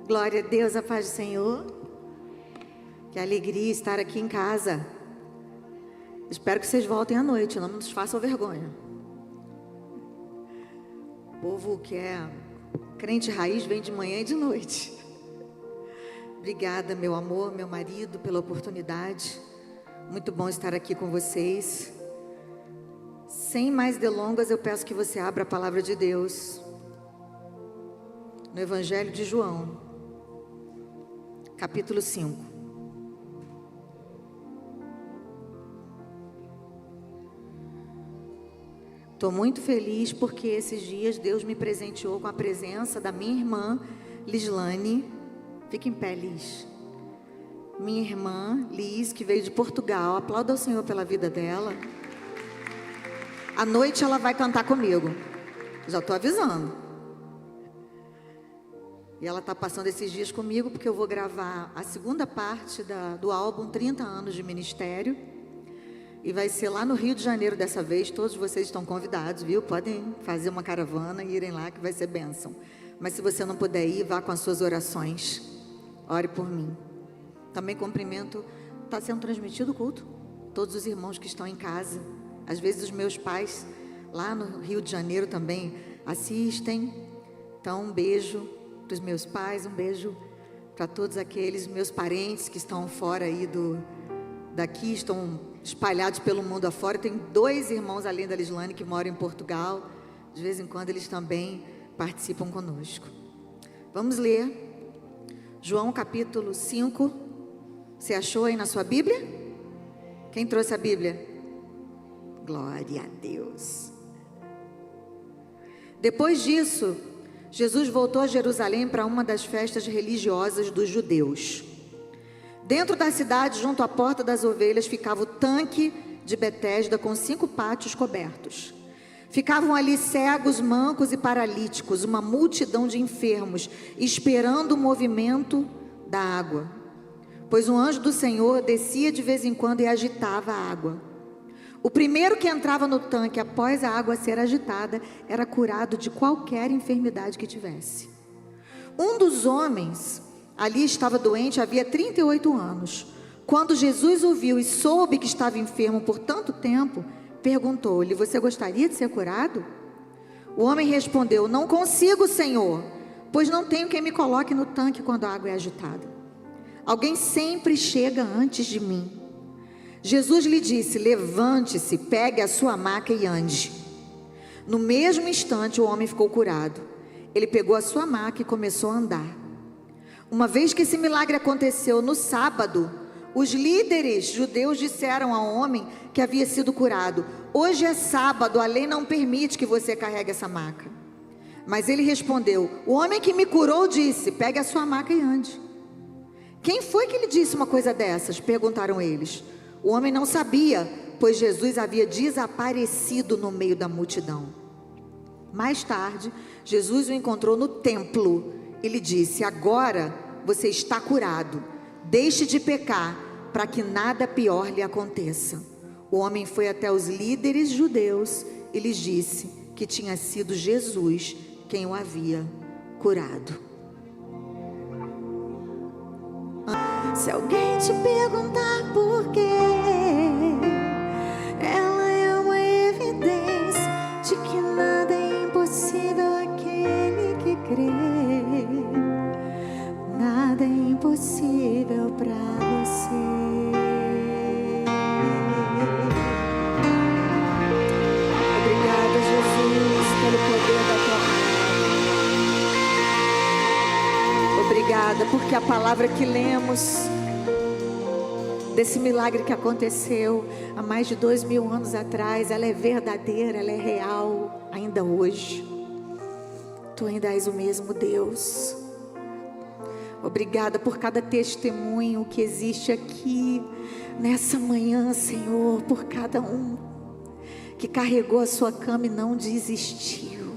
Glória a Deus, a paz do Senhor. Que alegria estar aqui em casa. Espero que vocês voltem à noite, não nos façam vergonha. O povo que é crente raiz vem de manhã e de noite. Obrigada, meu amor, meu marido, pela oportunidade. Muito bom estar aqui com vocês. Sem mais delongas, eu peço que você abra a palavra de Deus no Evangelho de João, capítulo 5. Estou muito feliz porque esses dias Deus me presenteou com a presença da minha irmã Lislane. Fica em pé, Liz. Minha irmã Liz, que veio de Portugal. Aplauda ao Senhor pela vida dela. À noite ela vai cantar comigo. Já estou avisando. E ela está passando esses dias comigo porque eu vou gravar a segunda parte do álbum 30 anos de ministério. E vai ser lá no Rio de Janeiro dessa vez. Todos vocês estão convidados, viu? Podem fazer uma caravana e irem lá que vai ser bênção. Mas se você não puder ir, vá com as suas orações. Ore por mim. Também cumprimento. Está sendo transmitido o culto? Todos os irmãos que estão em casa. Às vezes os meus pais lá no Rio de Janeiro também assistem. Então um beijo para os meus pais, um beijo para todos aqueles meus parentes que estão fora aí daqui, estão espalhados pelo mundo afora. Tem 2 irmãos além da Lislane que moram em Portugal. De vez em quando eles também participam conosco. Vamos ler João capítulo 5. Você achou aí na sua Bíblia? Quem trouxe a Bíblia? Glória a Deus. Depois disso, Jesus voltou a Jerusalém para uma das festas religiosas dos judeus. Dentro da cidade, junto à porta das ovelhas, ficava o tanque de Betesda com 5 pátios cobertos. Ficavam ali cegos, mancos e paralíticos, uma multidão de enfermos, esperando o movimento da água. Pois um anjo do Senhor descia de vez em quando e agitava a água. O primeiro que entrava no tanque após a água ser agitada era curado de qualquer enfermidade que tivesse. Um dos homens ali estava doente havia 38 anos. Quando Jesus o viu e soube que estava enfermo por tanto tempo, perguntou-lhe: você gostaria de ser curado? O homem respondeu: não consigo, Senhor, pois não tenho quem me coloque no tanque quando a água é agitada. Alguém sempre chega antes de mim. Jesus lhe disse: levante-se, pegue a sua maca e ande. No mesmo instante o homem ficou curado. Ele pegou a sua maca e começou a andar. Uma vez que esse milagre aconteceu no sábado, os líderes judeus disseram ao homem que havia sido curado: hoje é sábado, a lei não permite que você carregue essa maca. Mas ele respondeu: o homem que me curou disse: pegue a sua maca e ande. Quem foi que lhe disse uma coisa dessas? Perguntaram eles. O homem não sabia, pois Jesus havia desaparecido no meio da multidão. Mais tarde, Jesus o encontrou no templo e lhe disse: agora você está curado, deixe de pecar, para que nada pior lhe aconteça. O homem foi até os líderes judeus e lhes disse que tinha sido Jesus quem o havia curado. Se alguém te perguntar por quê, ela é uma evidência de que nada é impossível àquele que crê. Nada é impossível para você. Obrigada, Jesus, pelo poder da tua mão. Obrigada porque a palavra que lemos desse milagre que aconteceu há mais de 2000 anos atrás, ela é verdadeira, ela é real ainda hoje. Tu ainda és o mesmo Deus. Obrigada por cada testemunho que existe aqui nessa manhã, Senhor, por cada um que carregou a sua cama e não desistiu,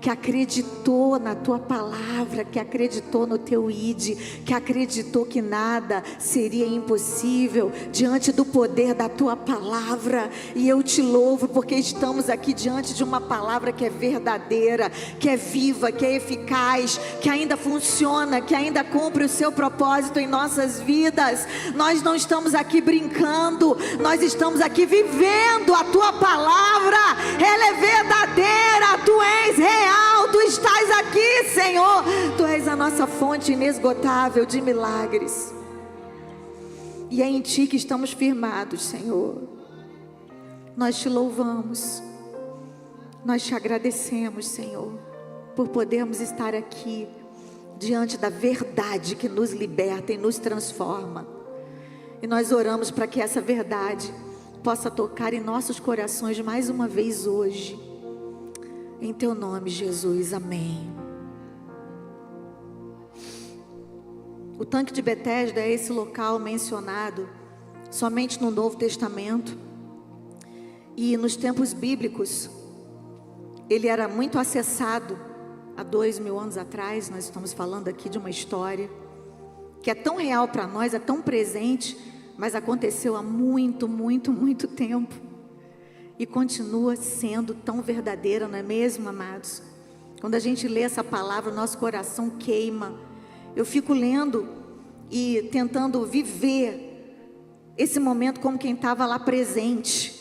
que acreditou na tua palavra, que acreditou no teu ID, que acreditou que nada seria impossível diante do poder da tua palavra. E eu te louvo porque estamos aqui diante de uma palavra que é verdadeira, que é viva, que é eficaz, que ainda funciona, que ainda cumpre o seu propósito em nossas vidas. Nós não estamos aqui brincando, nós estamos aqui vivendo a tua palavra. Ela é verdadeira, tu és real, tu estás aqui, Senhor. Tu és a nossa fonte inesgotável de milagres. E é em ti que estamos firmados, Senhor. Nós te louvamos, nós te agradecemos, Senhor, por podermos estar aqui diante da verdade que nos liberta e nos transforma. E nós oramos para que essa verdade possa tocar em nossos corações mais uma vez hoje. Em teu nome, Jesus, amém. O tanque de Betesda é esse local mencionado somente no Novo Testamento. E nos tempos bíblicos, ele era muito acessado. Há 2000 anos atrás, nós estamos falando aqui de uma história que é tão real para nós, é tão presente, mas aconteceu há muito, muito, muito tempo. E continua sendo tão verdadeira, não é mesmo, amados? Quando a gente lê essa palavra, o nosso coração queima. Eu fico lendo e tentando viver esse momento como quem estava lá presente.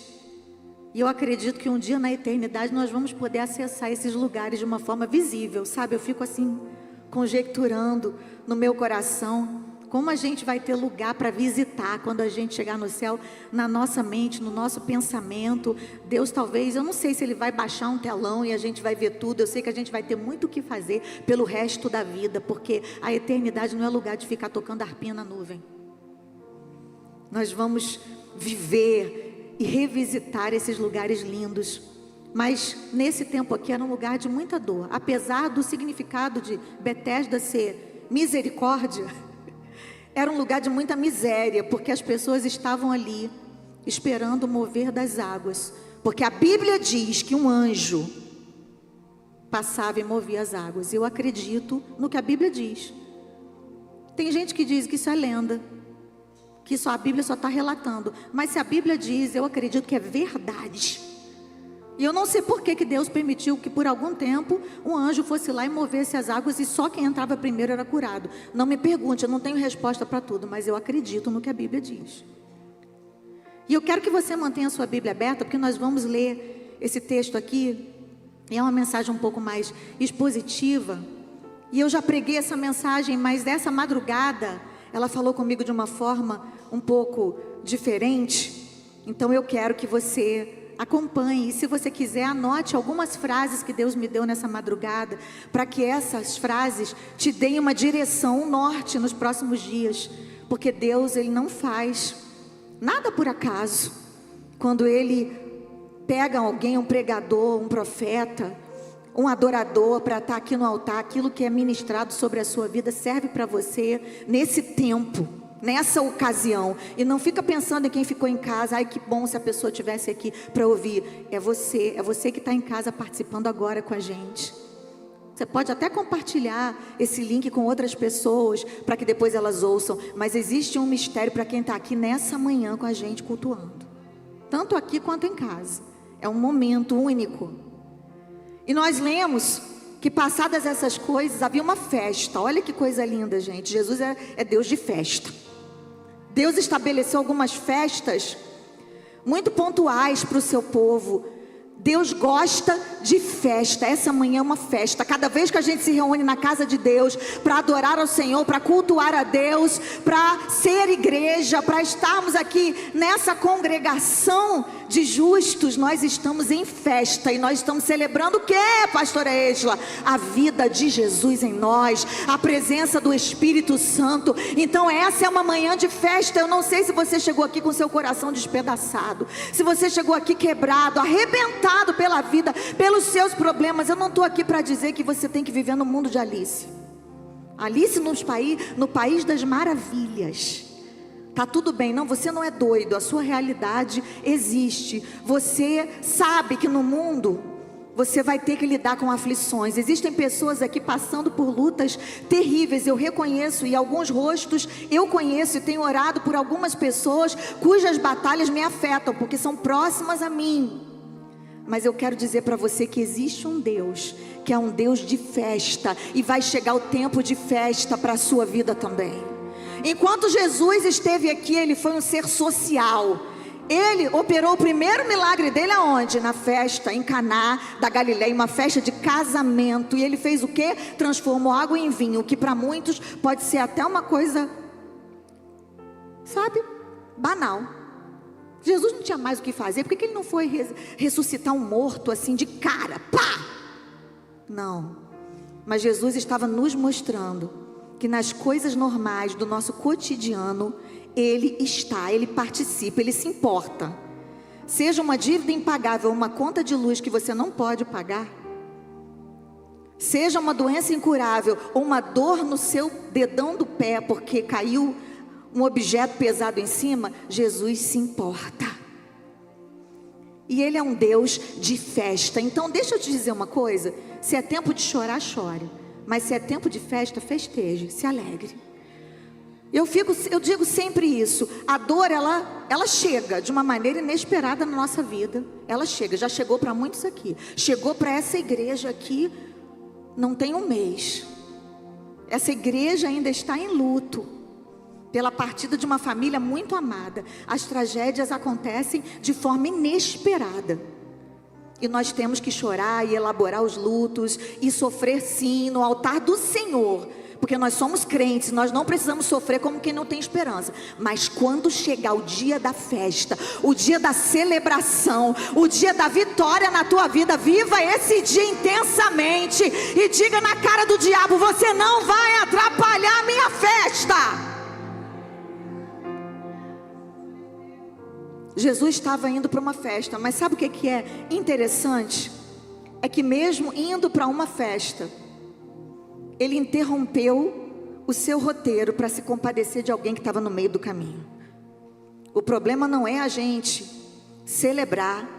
E eu acredito que um dia na eternidade nós vamos poder acessar esses lugares de uma forma visível, sabe? Eu fico assim, conjecturando no meu coração, como a gente vai ter lugar para visitar quando a gente chegar no céu, na nossa mente, no nosso pensamento. Deus talvez, eu não sei se Ele vai baixar um telão e a gente vai ver tudo. Eu sei que a gente vai ter muito o que fazer pelo resto da vida, porque a eternidade não é lugar de ficar tocando harpinha na nuvem. Nós vamos viver e revisitar esses lugares lindos. Mas nesse tempo aqui era um lugar de muita dor. Apesar do significado de Betesda ser misericórdia, era um lugar de muita miséria, porque as pessoas estavam ali esperando o mover das águas. Porque a Bíblia diz que um anjo passava e movia as águas. Eu acredito no que a Bíblia diz. Tem gente que diz que isso é lenda, que isso a Bíblia só está relatando. Mas se a Bíblia diz, eu acredito que é verdade. E eu não sei por que Deus permitiu que por algum tempo um anjo fosse lá e movesse as águas e só quem entrava primeiro era curado. Não me pergunte, eu não tenho resposta para tudo, mas eu acredito no que a Bíblia diz. E eu quero que você mantenha a sua Bíblia aberta, porque nós vamos ler esse texto aqui. E é uma mensagem um pouco mais expositiva. E eu já preguei essa mensagem, mas dessa madrugada ela falou comigo de uma forma um pouco diferente. Então eu quero que você acompanhe, e se você quiser, anote algumas frases que Deus me deu nessa madrugada, para que essas frases te deem uma direção, um norte nos próximos dias, porque Deus, Ele não faz nada por acaso. Quando Ele pega alguém, um pregador, um profeta, um adorador para estar aqui no altar, aquilo que é ministrado sobre a sua vida serve para você nesse tempo, nessa ocasião. E não fica pensando em quem ficou em casa. Ai, que bom se a pessoa estivesse aqui para ouvir. É você que está em casa participando agora com a gente. Você pode até compartilhar esse link com outras pessoas para que depois elas ouçam, mas existe um mistério para quem está aqui nessa manhã com a gente cultuando, tanto aqui quanto em casa. É um momento único. E nós lemos que passadas essas coisas havia uma festa. Olha que coisa linda, gente. Jesus é Deus de festa. Deus estabeleceu algumas festas muito pontuais para o seu povo. Deus gosta de festa. Essa manhã é uma festa. Cada vez que a gente se reúne na casa de Deus para adorar ao Senhor, para cultuar a Deus, para ser igreja, para estarmos aqui nessa congregação de justos, nós estamos em festa. E nós estamos celebrando o que, pastora Esla? A vida de Jesus em nós, a presença do Espírito Santo. Então essa é uma manhã de festa. Eu não sei se você chegou aqui com seu coração despedaçado, se você chegou aqui quebrado, arrebentado pela vida, pelos seus problemas. Eu não estou aqui para dizer que você tem que viver no mundo de Alice. Alice no país das maravilhas. Tá tudo bem, não, você não é doido, a sua realidade existe. Você sabe que no mundo você vai ter que lidar com aflições. Existem pessoas aqui passando por lutas terríveis, eu reconheço, e alguns rostos eu conheço, e tenho orado por algumas pessoas cujas batalhas me afetam, porque são próximas a mim. Mas eu quero dizer para você que existe um Deus, que é um Deus de festa, e vai chegar o tempo de festa para a sua vida também. Enquanto Jesus esteve aqui, ele foi um ser social. Ele operou o primeiro milagre dele aonde? Na festa, em Caná da Galileia, uma festa de casamento. E ele fez o quê? Transformou água em vinho, o que para muitos pode ser até uma coisa, sabe, banal. Jesus não tinha mais o que fazer. Por que ele não foi ressuscitar um morto assim de cara? Pá! Não. Mas Jesus estava nos mostrando que nas coisas normais do nosso cotidiano, Ele está, Ele participa, Ele se importa. Seja uma dívida impagável, uma conta de luz que você não pode pagar, seja uma doença incurável, ou uma dor no seu dedão do pé, porque caiu um objeto pesado em cima, Jesus se importa. E Ele é um Deus de festa. Então deixa eu te dizer uma coisa, se é tempo de chorar, chore. Mas se é tempo de festa, festeje, se alegre. Eu digo sempre isso, a dor ela chega de uma maneira inesperada na nossa vida. Ela chega, já chegou para muitos aqui. Chegou para essa igreja aqui, não tem um mês. Essa igreja ainda está em luto pela partida de uma família muito amada. As tragédias acontecem de forma inesperada. E nós temos que chorar e elaborar os lutos e sofrer sim no altar do Senhor. Porque nós somos crentes, nós não precisamos sofrer como quem não tem esperança. Mas quando chegar o dia da festa, o dia da celebração, o dia da vitória na tua vida, viva esse dia intensamente. E diga na cara do diabo, você não vai atrapalhar a minha festa. Jesus estava indo para uma festa, mas sabe o que é interessante? É que mesmo indo para uma festa, Ele interrompeu o seu roteiro para se compadecer de alguém que estava no meio do caminho. O problema não é a gente celebrar,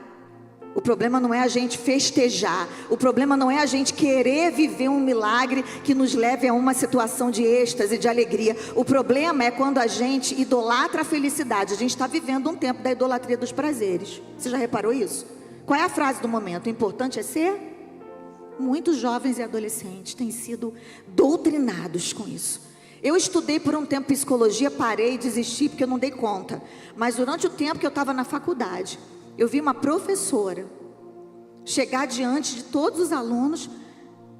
o problema não é a gente festejar, o problema não é a gente querer viver um milagre que nos leve a uma situação de êxtase, de alegria. O problema é quando a gente idolatra a felicidade. A gente está vivendo um tempo da idolatria dos prazeres. Você já reparou isso? Qual é a frase do momento? O importante é ser... Muitos jovens e adolescentes têm sido doutrinados com isso. Eu estudei por um tempo psicologia, parei e desisti porque eu não dei conta. Mas durante o tempo que eu estava na faculdade, eu vi uma professora chegar diante de todos os alunos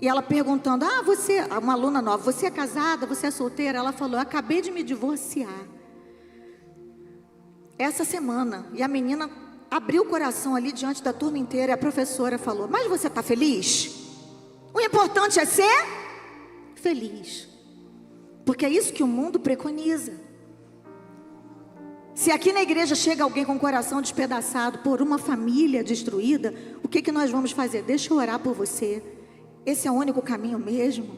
e ela perguntando, você, uma aluna nova, você é casada, você é solteira? Ela falou, eu acabei de me divorciar essa semana. E a menina abriu o coração ali diante da turma inteira e a professora falou, mas você está feliz? O importante é ser feliz, porque é isso que o mundo preconiza. Se aqui na igreja chega alguém com o coração despedaçado por uma família destruída, o que nós vamos fazer? Deixa eu orar por você. Esse é o único caminho mesmo?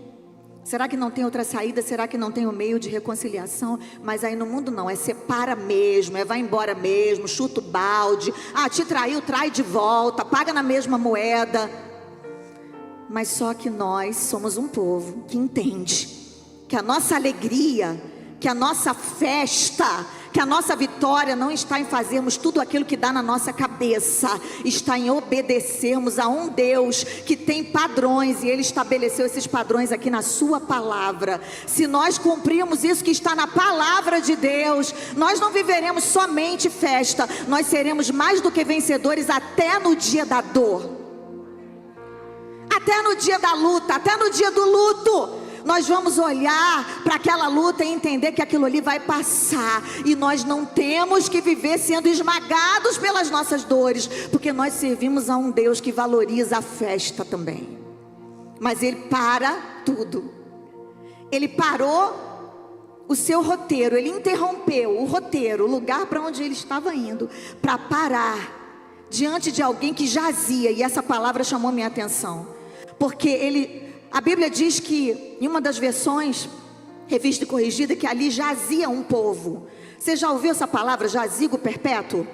Será que não tem outra saída? Será que não tem um meio de reconciliação? Mas aí no mundo não, é separa mesmo, é vai embora mesmo, chuta o balde, te traiu, trai de volta, paga na mesma moeda. Mas só que nós somos um povo que entende que a nossa alegria, que a nossa festa, que a nossa vitória não está em fazermos tudo aquilo que dá na nossa cabeça, está em obedecermos a um Deus que tem padrões, e Ele estabeleceu esses padrões aqui na sua palavra. Se nós cumprirmos isso que está na palavra de Deus, nós não viveremos somente festa, nós seremos mais do que vencedores até no dia da dor, até no dia da luta, até no dia do luto. Nós vamos olhar para aquela luta e entender que aquilo ali vai passar. E nós não temos que viver sendo esmagados pelas nossas dores, porque nós servimos a um Deus que valoriza a festa também. Mas Ele para tudo. Ele parou o seu roteiro, Ele interrompeu o roteiro, o lugar para onde Ele estava indo, para parar diante de alguém que jazia. E essa palavra chamou minha atenção, porque a Bíblia diz que, em uma das versões, revista e corrigida, que ali jazia um povo. Você já ouviu essa palavra, jazigo perpétuo?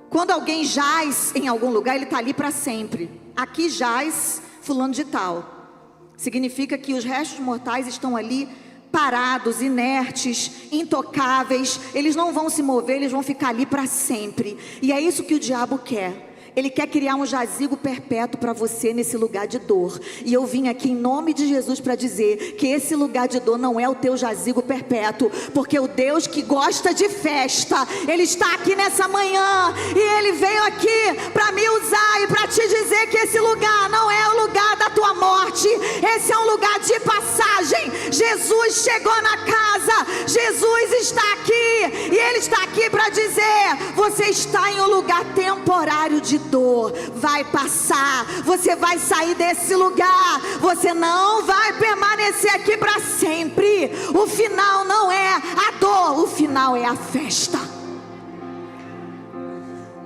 Quando alguém jaz em algum lugar, ele está ali para sempre. Aqui jaz fulano de tal. Significa que os restos mortais estão ali parados, inertes, intocáveis. Eles não vão se mover, eles vão ficar ali para sempre. E é isso que o diabo quer. Ele quer criar um jazigo perpétuo para você nesse lugar de dor. E eu vim aqui em nome de Jesus para dizer que esse lugar de dor não é o teu jazigo perpétuo. Porque o Deus que gosta de festa, Ele está aqui nessa manhã. E Ele veio aqui para me usar e para te dizer que esse lugar não é o lugar da tua morte. Esse é um lugar de passagem. Jesus chegou na casa. Jesus está aqui. E Ele está aqui para dizer: você está em um lugar temporário de dor, vai passar, você vai sair desse lugar, você não vai permanecer aqui para sempre. O final não é a dor, o final é a festa.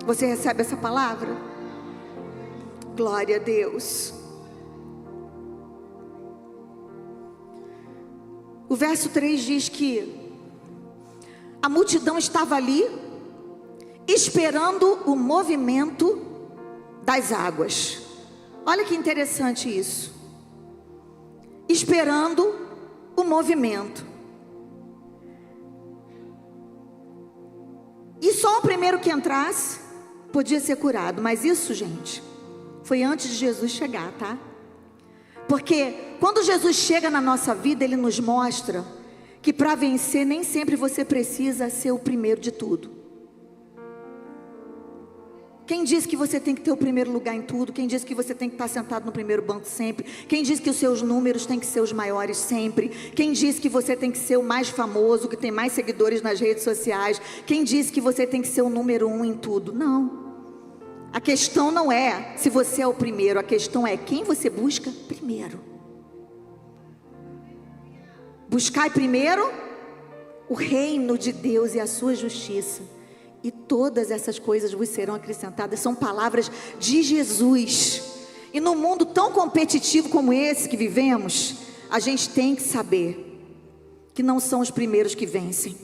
Você recebe essa palavra? Glória a Deus. O verso 3 diz que a multidão estava ali esperando o movimento das águas. Olha que interessante isso. Esperando o movimento. E só o primeiro que entrasse podia ser curado. Mas isso, gente, foi antes de Jesus chegar, tá? Porque quando Jesus chega na nossa vida, Ele nos mostra que para vencer nem sempre você precisa ser o primeiro de tudo. Quem diz que você tem que ter o primeiro lugar em tudo? Quem diz que você tem que estar sentado no primeiro banco sempre? Quem diz que os seus números têm que ser os maiores sempre? Quem diz que você tem que ser o mais famoso, que tem mais seguidores nas redes sociais? Quem diz que você tem que ser o número 1 em tudo? Não. A questão não é se você é o primeiro, a questão é quem você busca primeiro. Buscai primeiro o reino de Deus e a sua justiça, e todas essas coisas vos serão acrescentadas. São palavras de Jesus. E num mundo tão competitivo como esse que vivemos, a gente tem que saber que não são os primeiros que vencem.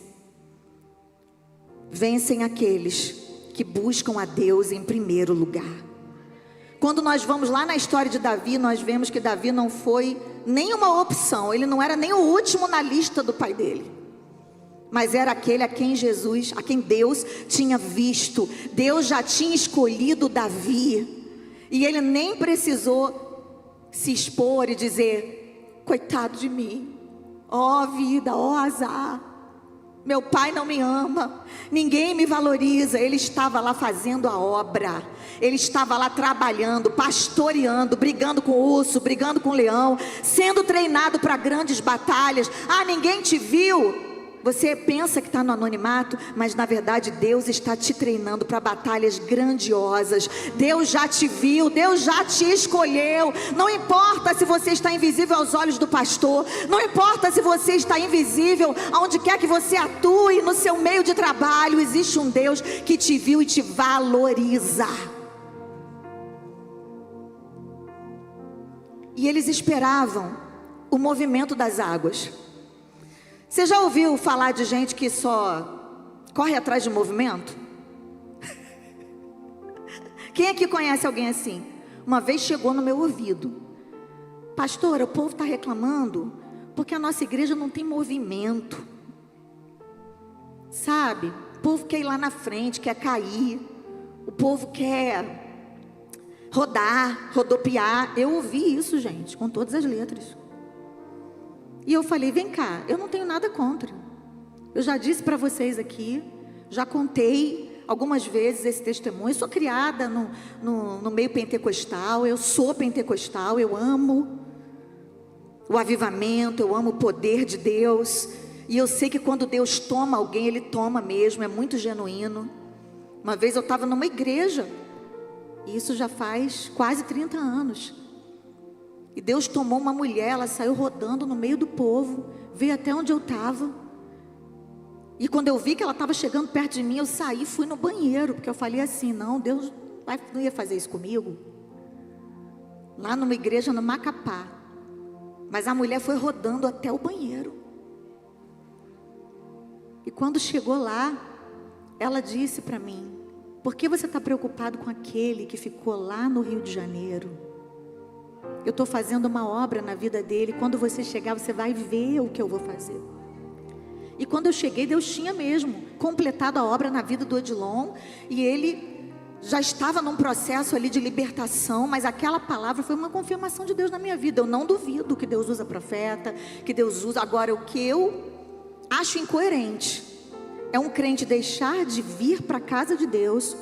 Vencem aqueles que buscam a Deus em primeiro lugar. Quando nós vamos lá na história de Davi, nós vemos que Davi não foi nenhuma opção. Ele não era nem o último na lista do pai dele, mas era aquele a quem Deus tinha visto. Deus já tinha escolhido Davi, e ele nem precisou se expor e dizer: coitado de mim, ó vida, ó azar, meu pai não me ama, ninguém me valoriza. Ele estava lá fazendo a obra, ele estava lá trabalhando, pastoreando, brigando com o urso, brigando com o leão, sendo treinado para grandes batalhas. Ah, ninguém te viu? Você pensa que está no anonimato, mas na verdade Deus está te treinando para batalhas grandiosas. Deus já te viu, Deus já te escolheu. Não importa se você está invisível aos olhos do pastor, não importa se você está invisível aonde quer que você atue, no seu meio de trabalho, existe um Deus que te viu e te valoriza. E eles esperavam o movimento das águas. Você já ouviu falar de gente que só corre atrás de movimento? Quem aqui conhece alguém assim? Uma vez chegou no meu ouvido: pastora, o povo está reclamando porque a nossa igreja não tem movimento. Sabe? O povo quer ir lá na frente, quer cair. O povo quer rodar, rodopiar. Eu ouvi isso, gente, com todas as letras. E eu falei: vem cá, eu não tenho nada contra. Eu já disse para vocês aqui, já contei algumas vezes esse testemunho. Eu sou criada no meio pentecostal, eu sou pentecostal, eu amo o avivamento, eu amo o poder de Deus. E eu sei que quando Deus toma alguém, Ele toma mesmo, é muito genuíno. Uma vez eu estava numa igreja, e isso já faz quase 30 anos. E Deus tomou uma mulher, ela saiu rodando no meio do povo, veio até onde eu estava. E quando eu vi que ela estava chegando perto de mim, eu saí e fui no banheiro, porque eu falei assim: não, Deus não ia fazer isso comigo. Lá numa igreja no Macapá. Mas a mulher foi rodando até o banheiro. E quando chegou lá, ela disse para mim: Por que você está preocupado com aquele que ficou lá no Rio de Janeiro? Eu estou fazendo uma obra na vida dele. Quando você chegar, você vai ver o que eu vou fazer. E quando eu cheguei, Deus tinha mesmo completado a obra na vida do Odilon. E ele já estava num processo ali de libertação. Mas aquela palavra foi uma confirmação de Deus na minha vida. Eu não duvido que Deus usa profeta, que Deus usa. Agora, o que eu acho incoerente é um crente deixar de vir para a casa de Deus,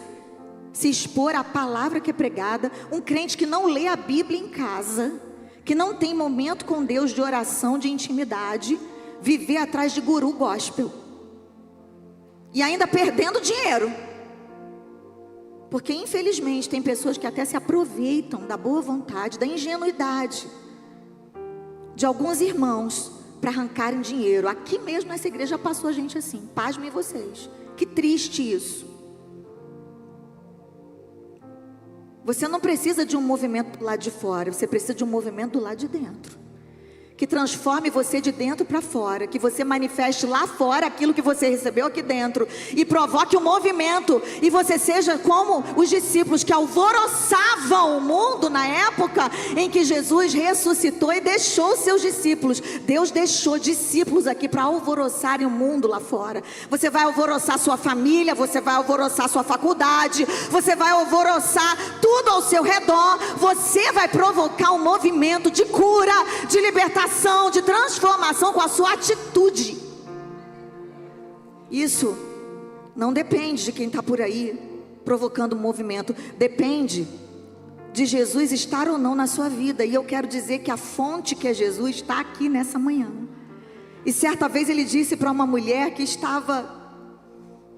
se expor à palavra que é pregada. Um crente que não lê a Bíblia em casa, que não tem momento com Deus de oração, de intimidade, viver atrás de guru gospel. E ainda perdendo dinheiro. Porque infelizmente tem pessoas que até se aproveitam da boa vontade, da ingenuidade de alguns irmãos para arrancarem dinheiro. Aqui mesmo nessa igreja passou a gente assim. Pasmem vocês. Que triste isso. Você não precisa de um movimento do lado de fora. Você precisa de um movimento do lado de dentro. Que transforme você de dentro para fora. Que você manifeste lá fora aquilo que você recebeu aqui dentro. E provoque um movimento. E você seja como os discípulos que alvoroçavam o mundo na época em que Jesus ressuscitou e deixou seus discípulos. Deus deixou discípulos aqui para alvoroçarem o mundo lá fora. Você vai alvoroçar sua família. Você vai alvoroçar sua faculdade. Você vai alvoroçar tudo ao seu redor. Você vai provocar um movimento de cura, de libertação, de transformação com a sua atitude. Isso não depende de quem está por aí provocando um movimento. Depende de Jesus estar ou não na sua vida. E eu quero dizer que a fonte que é Jesus está aqui nessa manhã. E certa vez ele disse para uma mulher que estava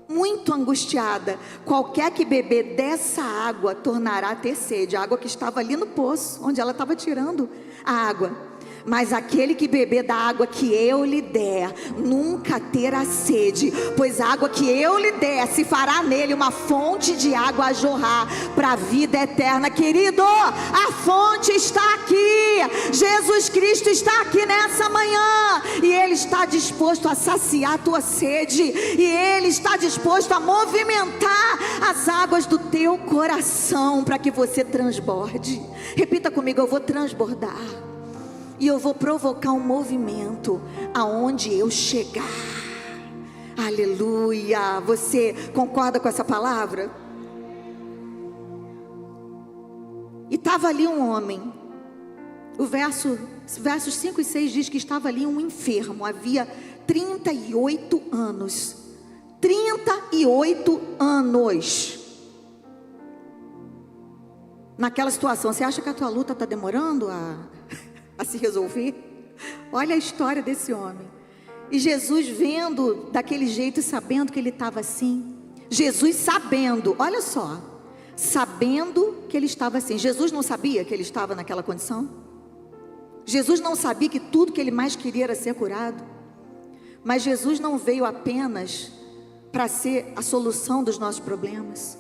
muito angustiada: qualquer que beber dessa água tornará a ter sede. A água que estava ali no poço, onde ela estava tirando a água. Mas aquele que beber da água que eu lhe der, nunca terá sede, pois a água que eu lhe der se fará nele uma fonte de água a jorrar para a vida eterna. Querido, a fonte está aqui. Jesus Cristo está aqui nessa manhã, e Ele está disposto a saciar a tua sede, e Ele está disposto a movimentar as águas do teu coração para que você transborde. Repita comigo: eu vou transbordar. E eu vou provocar um movimento aonde eu chegar. Aleluia. Você concorda com essa palavra? E estava ali um homem. Versos 5 e 6 diz que estava ali um enfermo. Havia 38 anos. 38 anos. Naquela situação, você acha que a tua luta está demorando a se resolver? Olha a história desse homem. E Jesus vendo daquele jeito e sabendo que ele estava assim. Jesus sabendo, olha só, sabendo que ele estava assim. Jesus não sabia que ele estava naquela condição? Jesus não sabia que tudo que ele mais queria era ser curado? Mas Jesus não veio apenas para ser a solução dos nossos problemas.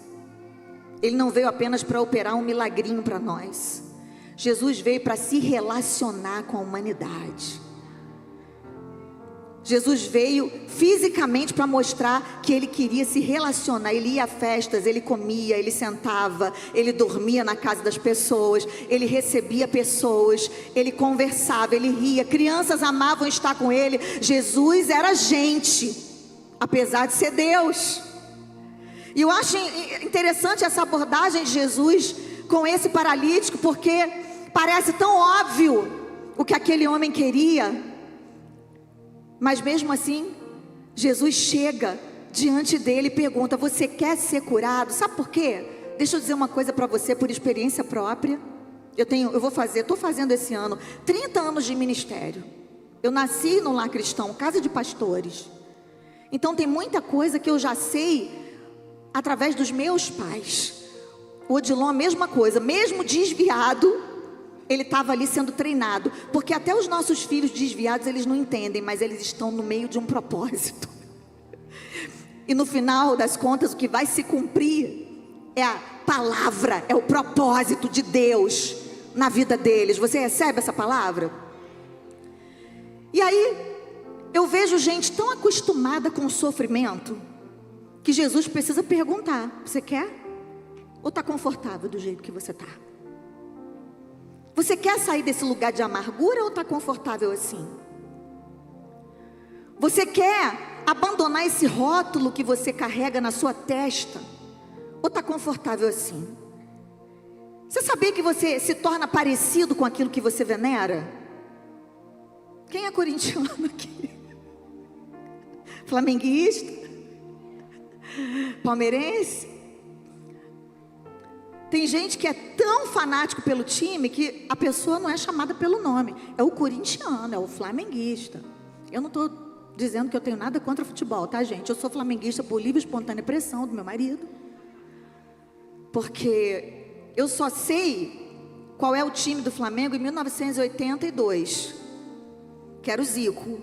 Ele não veio apenas para operar um milagrinho para nós. Jesus veio para se relacionar com a humanidade. Jesus veio fisicamente para mostrar que Ele queria se relacionar. Ele ia a festas, Ele comia, Ele sentava, Ele dormia na casa das pessoas, Ele recebia pessoas, Ele conversava, Ele ria. Crianças amavam estar com Ele. Jesus era gente, apesar de ser Deus. E eu acho interessante essa abordagem de Jesus com esse paralítico, porque parece tão óbvio o que aquele homem queria, mas mesmo assim, Jesus chega diante dele e pergunta: você quer ser curado? Sabe por quê? Deixa eu dizer uma coisa para você por experiência própria. Estou fazendo esse ano 30 anos de ministério. Eu nasci num lar cristão, casa de pastores. Então tem muita coisa que eu já sei através dos meus pais. O Odilon, a mesma coisa, mesmo desviado, ele estava ali sendo treinado, porque até os nossos filhos desviados, eles não entendem, mas eles estão no meio de um propósito. E no final das contas, o que vai se cumprir é a palavra, é o propósito de Deus na vida deles. Você recebe essa palavra? E aí, eu vejo gente tão acostumada com o sofrimento, que Jesus precisa perguntar: você quer? Ou está confortável do jeito que você está? Você quer sair desse lugar de amargura ou está confortável assim? Você quer abandonar esse rótulo que você carrega na sua testa? Ou está confortável assim? Você sabia que você se torna parecido com aquilo que você venera? Quem é corintiano aqui? Flamenguista? Palmeirense? Tem gente que é tão fanático pelo time que a pessoa não é chamada pelo nome. É o corintiano, é o flamenguista. Eu não estou dizendo que eu tenho nada contra futebol, tá, gente? Eu sou flamenguista por livre e espontânea pressão do meu marido. Porque eu só sei qual é o time do Flamengo em 1982. Que era o Zico.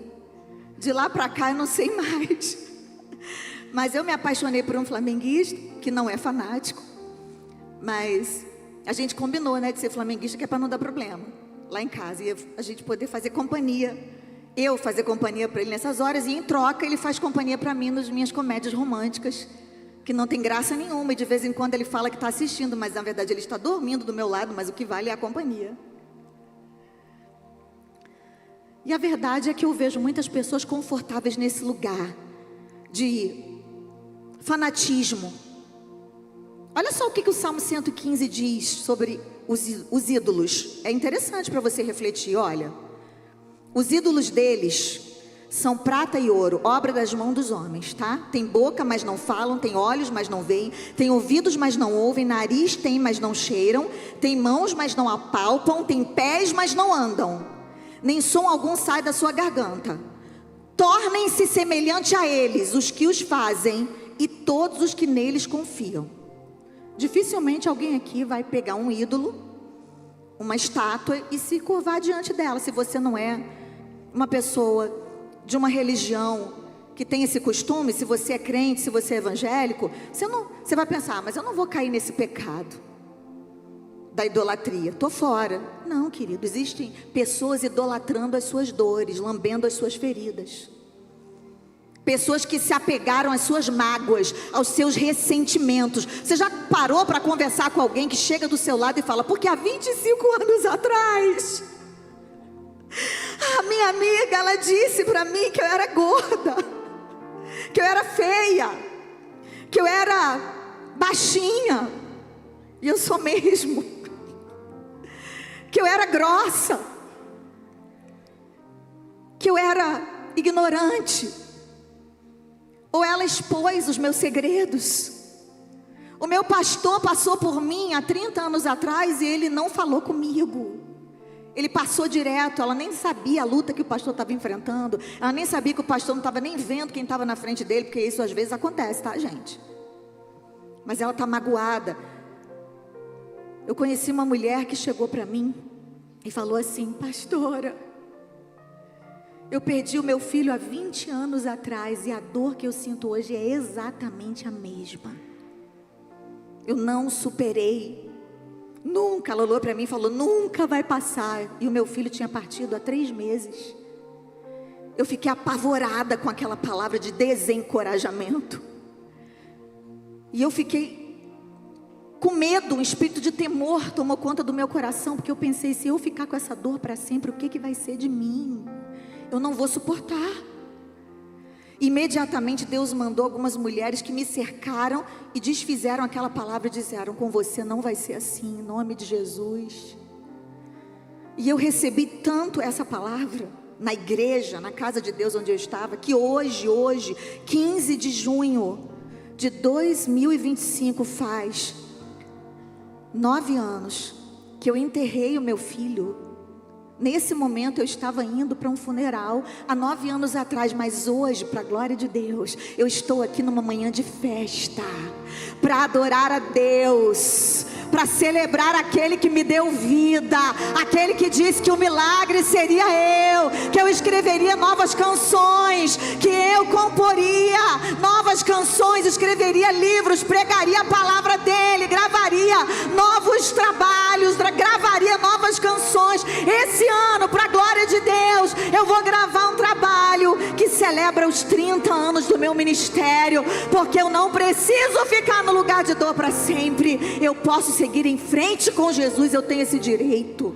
De lá para cá eu não sei mais. Mas eu me apaixonei por um flamenguista que não é fanático. Mas a gente combinou, né, de ser flamenguista, que é para não dar problema lá em casa, e a gente poder fazer companhia, eu fazer companhia para ele nessas horas, e em troca ele faz companhia para mim nas minhas comédias românticas, que não tem graça nenhuma, e de vez em quando ele fala que está assistindo, mas na verdade ele está dormindo do meu lado, mas o que vale é a companhia. E a verdade é que eu vejo muitas pessoas confortáveis nesse lugar de fanatismo. Olha só o que o Salmo 115 diz sobre os ídolos. É interessante para você refletir, olha. Os ídolos deles são prata e ouro, obra das mãos dos homens, tá? Tem boca, mas não falam, tem olhos, mas não veem, tem ouvidos, mas não ouvem, nariz tem, mas não cheiram, tem mãos, mas não apalpam, tem pés, mas não andam, nem som algum sai da sua garganta. Tornem-se semelhante a eles os que os fazem e todos os que neles confiam. Dificilmente alguém aqui vai pegar um ídolo, uma estátua e se curvar diante dela, se você não é uma pessoa de uma religião que tem esse costume. Se você é crente, se você é evangélico, você vai pensar: mas eu não vou cair nesse pecado da idolatria, estou fora. Não, querido, existem pessoas idolatrando as suas dores, lambendo as suas feridas. Pessoas que se apegaram às suas mágoas, aos seus ressentimentos. Você já parou para conversar com alguém que chega do seu lado e fala: porque há 25 anos atrás, a minha amiga, ela disse para mim que eu era gorda, que eu era feia, que eu era baixinha, e eu sou mesmo, que eu era grossa, que eu era ignorante. Ou ela expôs os meus segredos. O meu pastor passou por mim há 30 anos atrás e ele não falou comigo. Ele passou direto, ela nem sabia a luta que o pastor estava enfrentando. Ela nem sabia que o pastor não estava nem vendo quem estava na frente dele, porque isso às vezes acontece, tá, gente? Mas ela está magoada. Eu conheci uma mulher que chegou para mim e falou assim: pastora, eu perdi o meu filho há 20 anos atrás e a dor que eu sinto hoje é exatamente a mesma. Eu não superei. Nunca. Ela olhou para mim e falou: nunca vai passar. E o meu filho tinha partido há 3 meses. Eu fiquei apavorada com aquela palavra de desencorajamento. E eu fiquei com medo, um espírito de temor tomou conta do meu coração, porque eu pensei: se eu ficar com essa dor para sempre, o que vai ser de mim? Eu não vou suportar. Imediatamente Deus mandou algumas mulheres que me cercaram e desfizeram aquela palavra e disseram: com você não vai ser assim, em nome de Jesus. E eu recebi tanto essa palavra na igreja, na casa de Deus onde eu estava, que hoje, 15 de junho de 2025, faz 9 anos que eu enterrei o meu filho. Nesse momento eu estava indo para um funeral há 9 anos atrás, mas hoje, para a glória de Deus, eu estou aqui numa manhã de festa, para adorar a Deus, para celebrar aquele que me deu vida, aquele que disse que o milagre seria eu, que eu escreveria novas canções, que eu comporia novas canções, escreveria livros, pregaria a palavra dele, gravaria novos trabalhos, gravaria novas canções. Esse ano, para a glória de Deus, eu vou gravar um trabalho que serve celebra os 30 anos do meu ministério, porque eu não preciso ficar no lugar de dor para sempre. Eu posso seguir em frente com Jesus, eu tenho esse direito.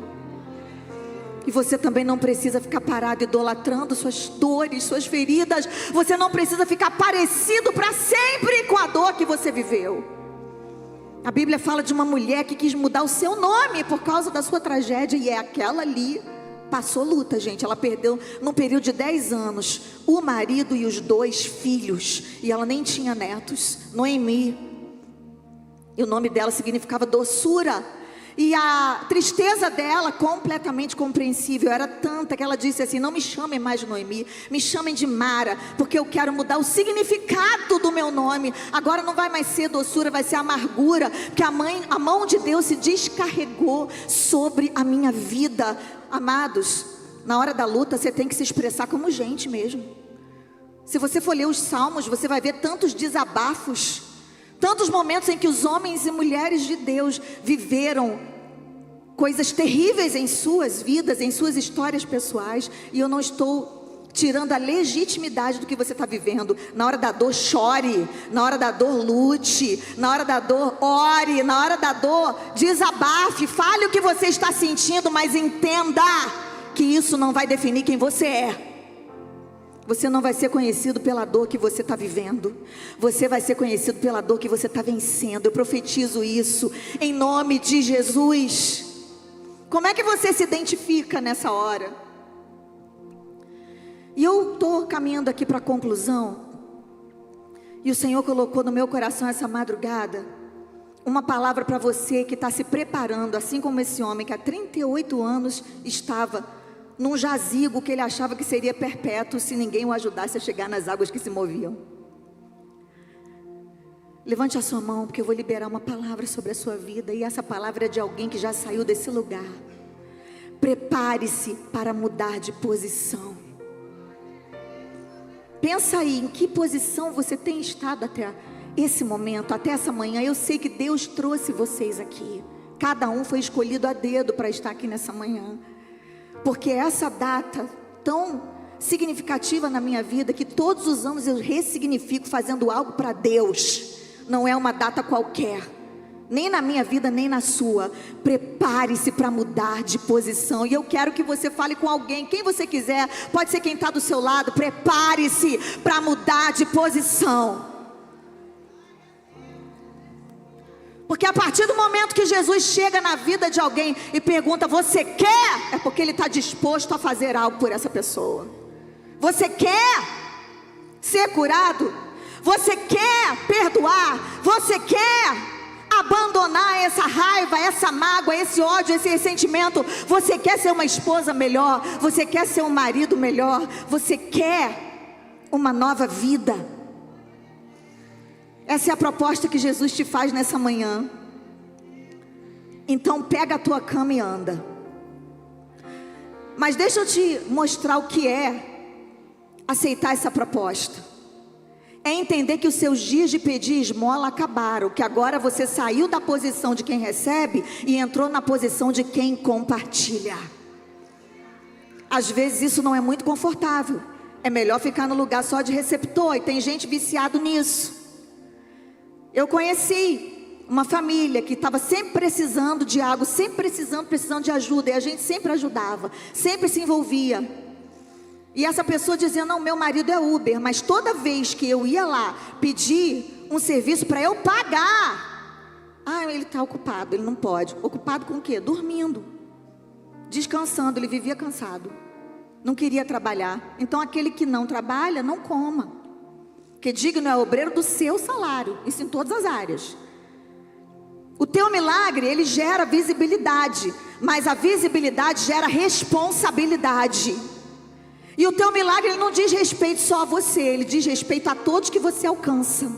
E você também não precisa ficar parado idolatrando suas dores, suas feridas. Você não precisa ficar parecido para sempre com a dor que você viveu. A Bíblia fala de uma mulher que quis mudar o seu nome por causa da sua tragédia, e é aquela ali. Passou luta, gente. Ela perdeu, num período de 10 anos, o marido e os 2 filhos. E ela nem tinha netos. Noemi. E o nome dela significava doçura. E a tristeza dela, completamente compreensível, era tanta que ela disse assim: não me chamem mais de Noemi, me chamem de Mara, porque eu quero mudar o significado do meu nome. Agora não vai mais ser doçura, vai ser amargura, porque a mão de Deus se descarregou sobre a minha vida. Amados, na hora da luta você tem que se expressar como gente mesmo. Se você for ler os salmos, você vai ver tantos desabafos, tantos momentos em que os homens e mulheres de Deus viveram coisas terríveis em suas vidas, em suas histórias pessoais. E eu não estou tirando a legitimidade do que você está vivendo. Na hora da dor, chore. Na hora da dor, lute. Na hora da dor, ore. Na hora da dor, desabafe. Fale o que você está sentindo, mas entenda que isso não vai definir quem você é. Você não vai ser conhecido pela dor que você está vivendo. Você vai ser conhecido pela dor que você está vencendo. Eu profetizo isso em nome de Jesus. Como é que você se identifica nessa hora? E eu estou caminhando aqui para a conclusão. E o Senhor colocou no meu coração essa madrugada uma palavra para você que está se preparando, assim como esse homem que há 38 anos estava num jazigo que ele achava que seria perpétuo se ninguém o ajudasse a chegar nas águas que se moviam. Levante a sua mão, porque eu vou liberar uma palavra sobre a sua vida. E essa palavra é de alguém que já saiu desse lugar. Prepare-se para mudar de posição. Pensa aí, em que posição você tem estado até esse momento, até essa manhã. Eu sei que Deus trouxe vocês aqui. Cada um foi escolhido a dedo para estar aqui nessa manhã. Porque essa data tão significativa na minha vida, que todos os anos eu ressignifico fazendo algo para Deus. Não é uma data qualquer, nem na minha vida, nem na sua. Prepare-se para mudar de posição. E eu quero que você fale com alguém, quem você quiser, pode ser quem está do seu lado. Prepare-se para mudar de posição. Porque a partir do momento que Jesus chega na vida de alguém e pergunta: você quer? É porque Ele está disposto a fazer algo por essa pessoa. Você quer ser curado? Você quer perdoar? Você quer abandonar essa raiva, essa mágoa, esse ódio, esse ressentimento? Você quer ser uma esposa melhor? Você quer ser um marido melhor? Você quer uma nova vida? Essa é a proposta que Jesus te faz nessa manhã. Então pega a tua cama e anda. Mas deixa eu te mostrar o que é aceitar essa proposta. É entender que os seus dias de pedir esmola acabaram, que agora você saiu da posição de quem recebe e entrou na posição de quem compartilha. Às vezes isso não é muito confortável. É melhor ficar no lugar só de receptor, e tem gente viciado nisso. Eu conheci uma família que estava sempre precisando de algo, sempre precisando de ajuda, e a gente sempre ajudava, sempre se envolvia. E essa pessoa dizia: não, meu marido é Uber, mas toda vez que eu ia lá pedir um serviço para eu pagar, ele está ocupado, ele não pode. Ocupado com o quê? Dormindo, descansando. Ele vivia cansado, não queria trabalhar. Então aquele que não trabalha, não coma. Que digno é o obreiro do seu salário. Isso em todas as áreas. O teu milagre, ele gera visibilidade, mas a visibilidade gera responsabilidade. E o teu milagre, ele não diz respeito só a você, ele diz respeito a todos que você alcança.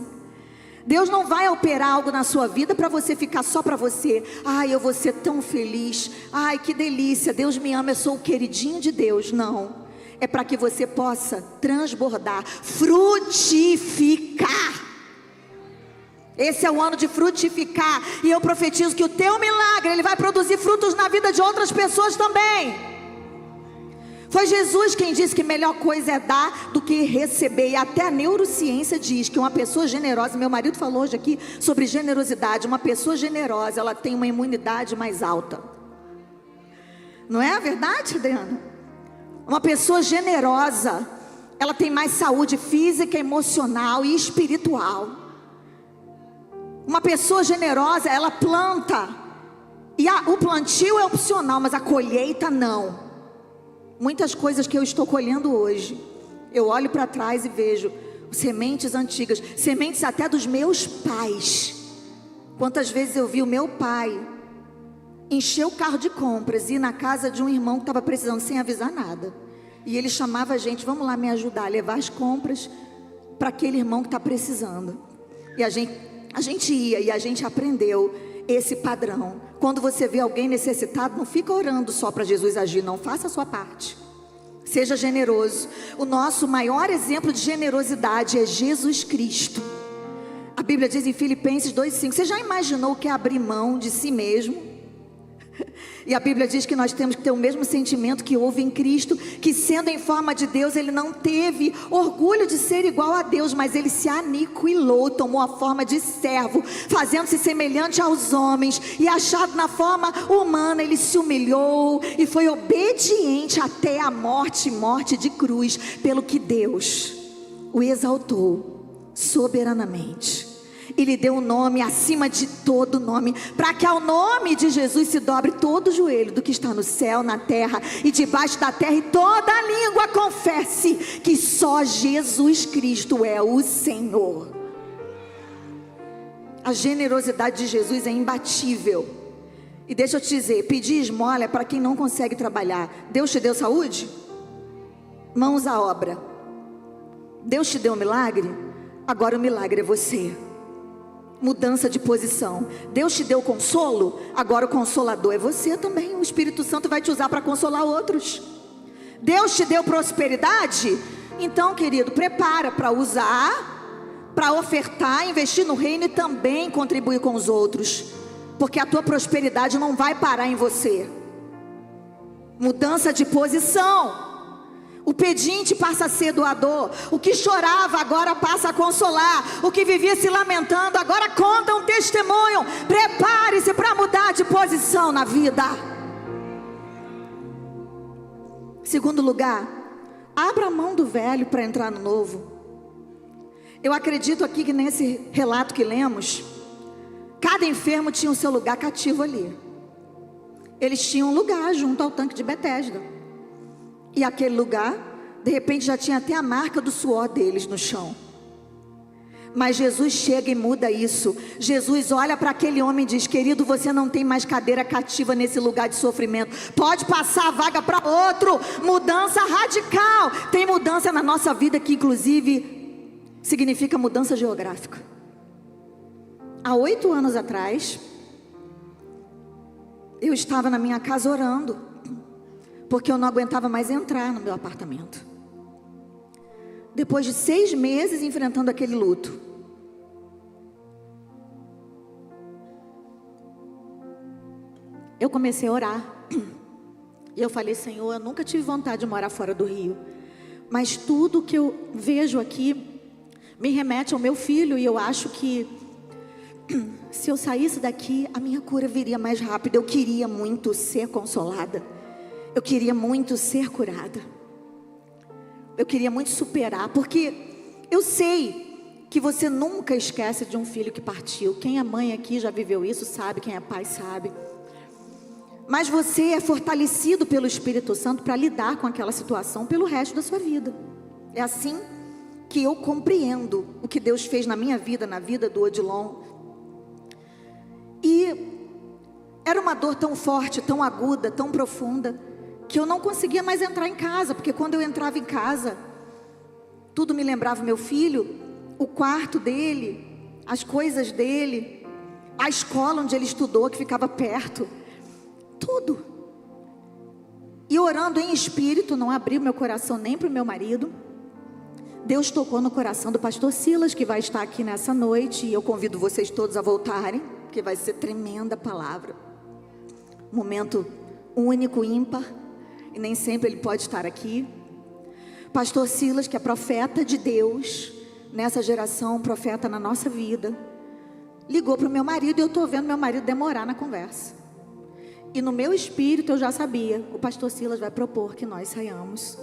Deus não vai operar algo na sua vida para você ficar só para você. Eu vou ser tão feliz. Que delícia, Deus me ama, eu sou o queridinho de Deus. Não. É para que você possa transbordar, frutificar. Esse é o ano de frutificar. E eu profetizo que o teu milagre, ele vai produzir frutos na vida de outras pessoas também. Foi Jesus quem disse que melhor coisa é dar do que receber. E até a neurociência diz que uma pessoa generosa, meu marido falou hoje aqui sobre generosidade, uma pessoa generosa, ela tem uma imunidade mais alta. Não é a verdade, Adriana? Uma pessoa generosa, ela tem mais saúde física, emocional e espiritual. Uma pessoa generosa, ela planta. E o plantio é opcional, mas a colheita não. Muitas coisas que eu estou colhendo hoje, eu olho para trás e vejo sementes antigas, sementes até dos meus pais. Quantas vezes eu vi o meu pai encher o carro de compras e ir na casa de um irmão que estava precisando sem avisar nada. E ele chamava a gente, vamos lá me ajudar a levar as compras para aquele irmão que está precisando. E a gente ia e a gente aprendeu esse padrão. Quando você vê alguém necessitado, não fica orando só para Jesus agir, não, faça a sua parte. Seja generoso. O nosso maior exemplo de generosidade é Jesus Cristo. A Bíblia diz em Filipenses 2,5, você já imaginou o que é abrir mão de si mesmo? E a Bíblia diz que nós temos que ter o mesmo sentimento que houve em Cristo, que sendo em forma de Deus, Ele não teve orgulho de ser igual a Deus, mas Ele se aniquilou, tomou a forma de servo, fazendo-se semelhante aos homens, e achado na forma humana, Ele se humilhou e foi obediente até a morte, morte de cruz, pelo que Deus o exaltou soberanamente. E lhe deu um nome acima de todo nome, para que ao nome de Jesus se dobre todo o joelho do que está no céu, na terra e debaixo da terra, e toda a língua confesse que só Jesus Cristo é o Senhor. A generosidade de Jesus é imbatível. E deixa eu te dizer, pedir esmola é para quem não consegue trabalhar. Deus te deu saúde? Mãos à obra. Deus te deu um milagre? Agora o milagre é você. Mudança de posição. Deus te deu consolo? Agora o consolador é você também. O Espírito Santo vai te usar para consolar outros. Deus te deu prosperidade? Então, querido, prepara para usar, para ofertar, investir no reino e também contribuir com os outros, porque a tua prosperidade não vai parar em você. Mudança de posição. O pedinte passa a ser doador. O que chorava agora passa a consolar. O que vivia se lamentando agora conta um testemunho. Prepare-se para mudar de posição na vida. Segundo lugar, abra a mão do velho para entrar no novo. Eu acredito aqui que nesse relato que lemos, cada enfermo tinha o seu lugar cativo ali. Eles tinham um lugar junto ao tanque de Betesda. E aquele lugar, de repente já tinha até a marca do suor deles no chão. Mas Jesus chega e muda isso. Jesus olha para aquele homem e diz: querido, você não tem mais cadeira cativa nesse lugar de sofrimento. Pode passar a vaga para outro. Mudança radical. Tem mudança na nossa vida que inclusive significa mudança geográfica. Há 8 anos atrás, eu estava na minha casa orando, porque eu não aguentava mais entrar no meu apartamento. Depois de 6 meses enfrentando aquele luto, eu comecei a orar. E eu falei: Senhor, eu nunca tive vontade de morar fora do Rio, mas tudo que eu vejo aqui me remete ao meu filho. E eu acho que se eu saísse daqui, a minha cura viria mais rápido. Eu queria muito ser consolada. Eu queria muito ser curada. Eu queria muito superar, porque eu sei que você nunca esquece de um filho que partiu. Quem é mãe aqui já viveu isso, sabe. Quem é pai sabe. Mas você é fortalecido pelo Espírito Santo para lidar com aquela situação pelo resto da sua vida. É assim que eu compreendo o que Deus fez na minha vida, na vida do Odilon. E era uma dor tão forte, tão aguda, tão profunda, que eu não conseguia mais entrar em casa, porque quando eu entrava em casa, tudo me lembrava meu filho, o quarto dele, as coisas dele, a escola onde ele estudou, que ficava perto, tudo. E orando em espírito, não abri o meu coração nem para o meu marido. Deus tocou no coração do pastor Silas, que vai estar aqui nessa noite, e eu convido vocês todos a voltarem, porque vai ser tremenda palavra. Momento único, ímpar. e nem sempre ele pode estar aqui. Pastor Silas, que é profeta de Deus, nessa geração, profeta na nossa vida, ligou para o meu marido, e eu estou vendo meu marido demorar na conversa. E no meu espírito eu já sabia, o pastor Silas vai propor que nós saiamos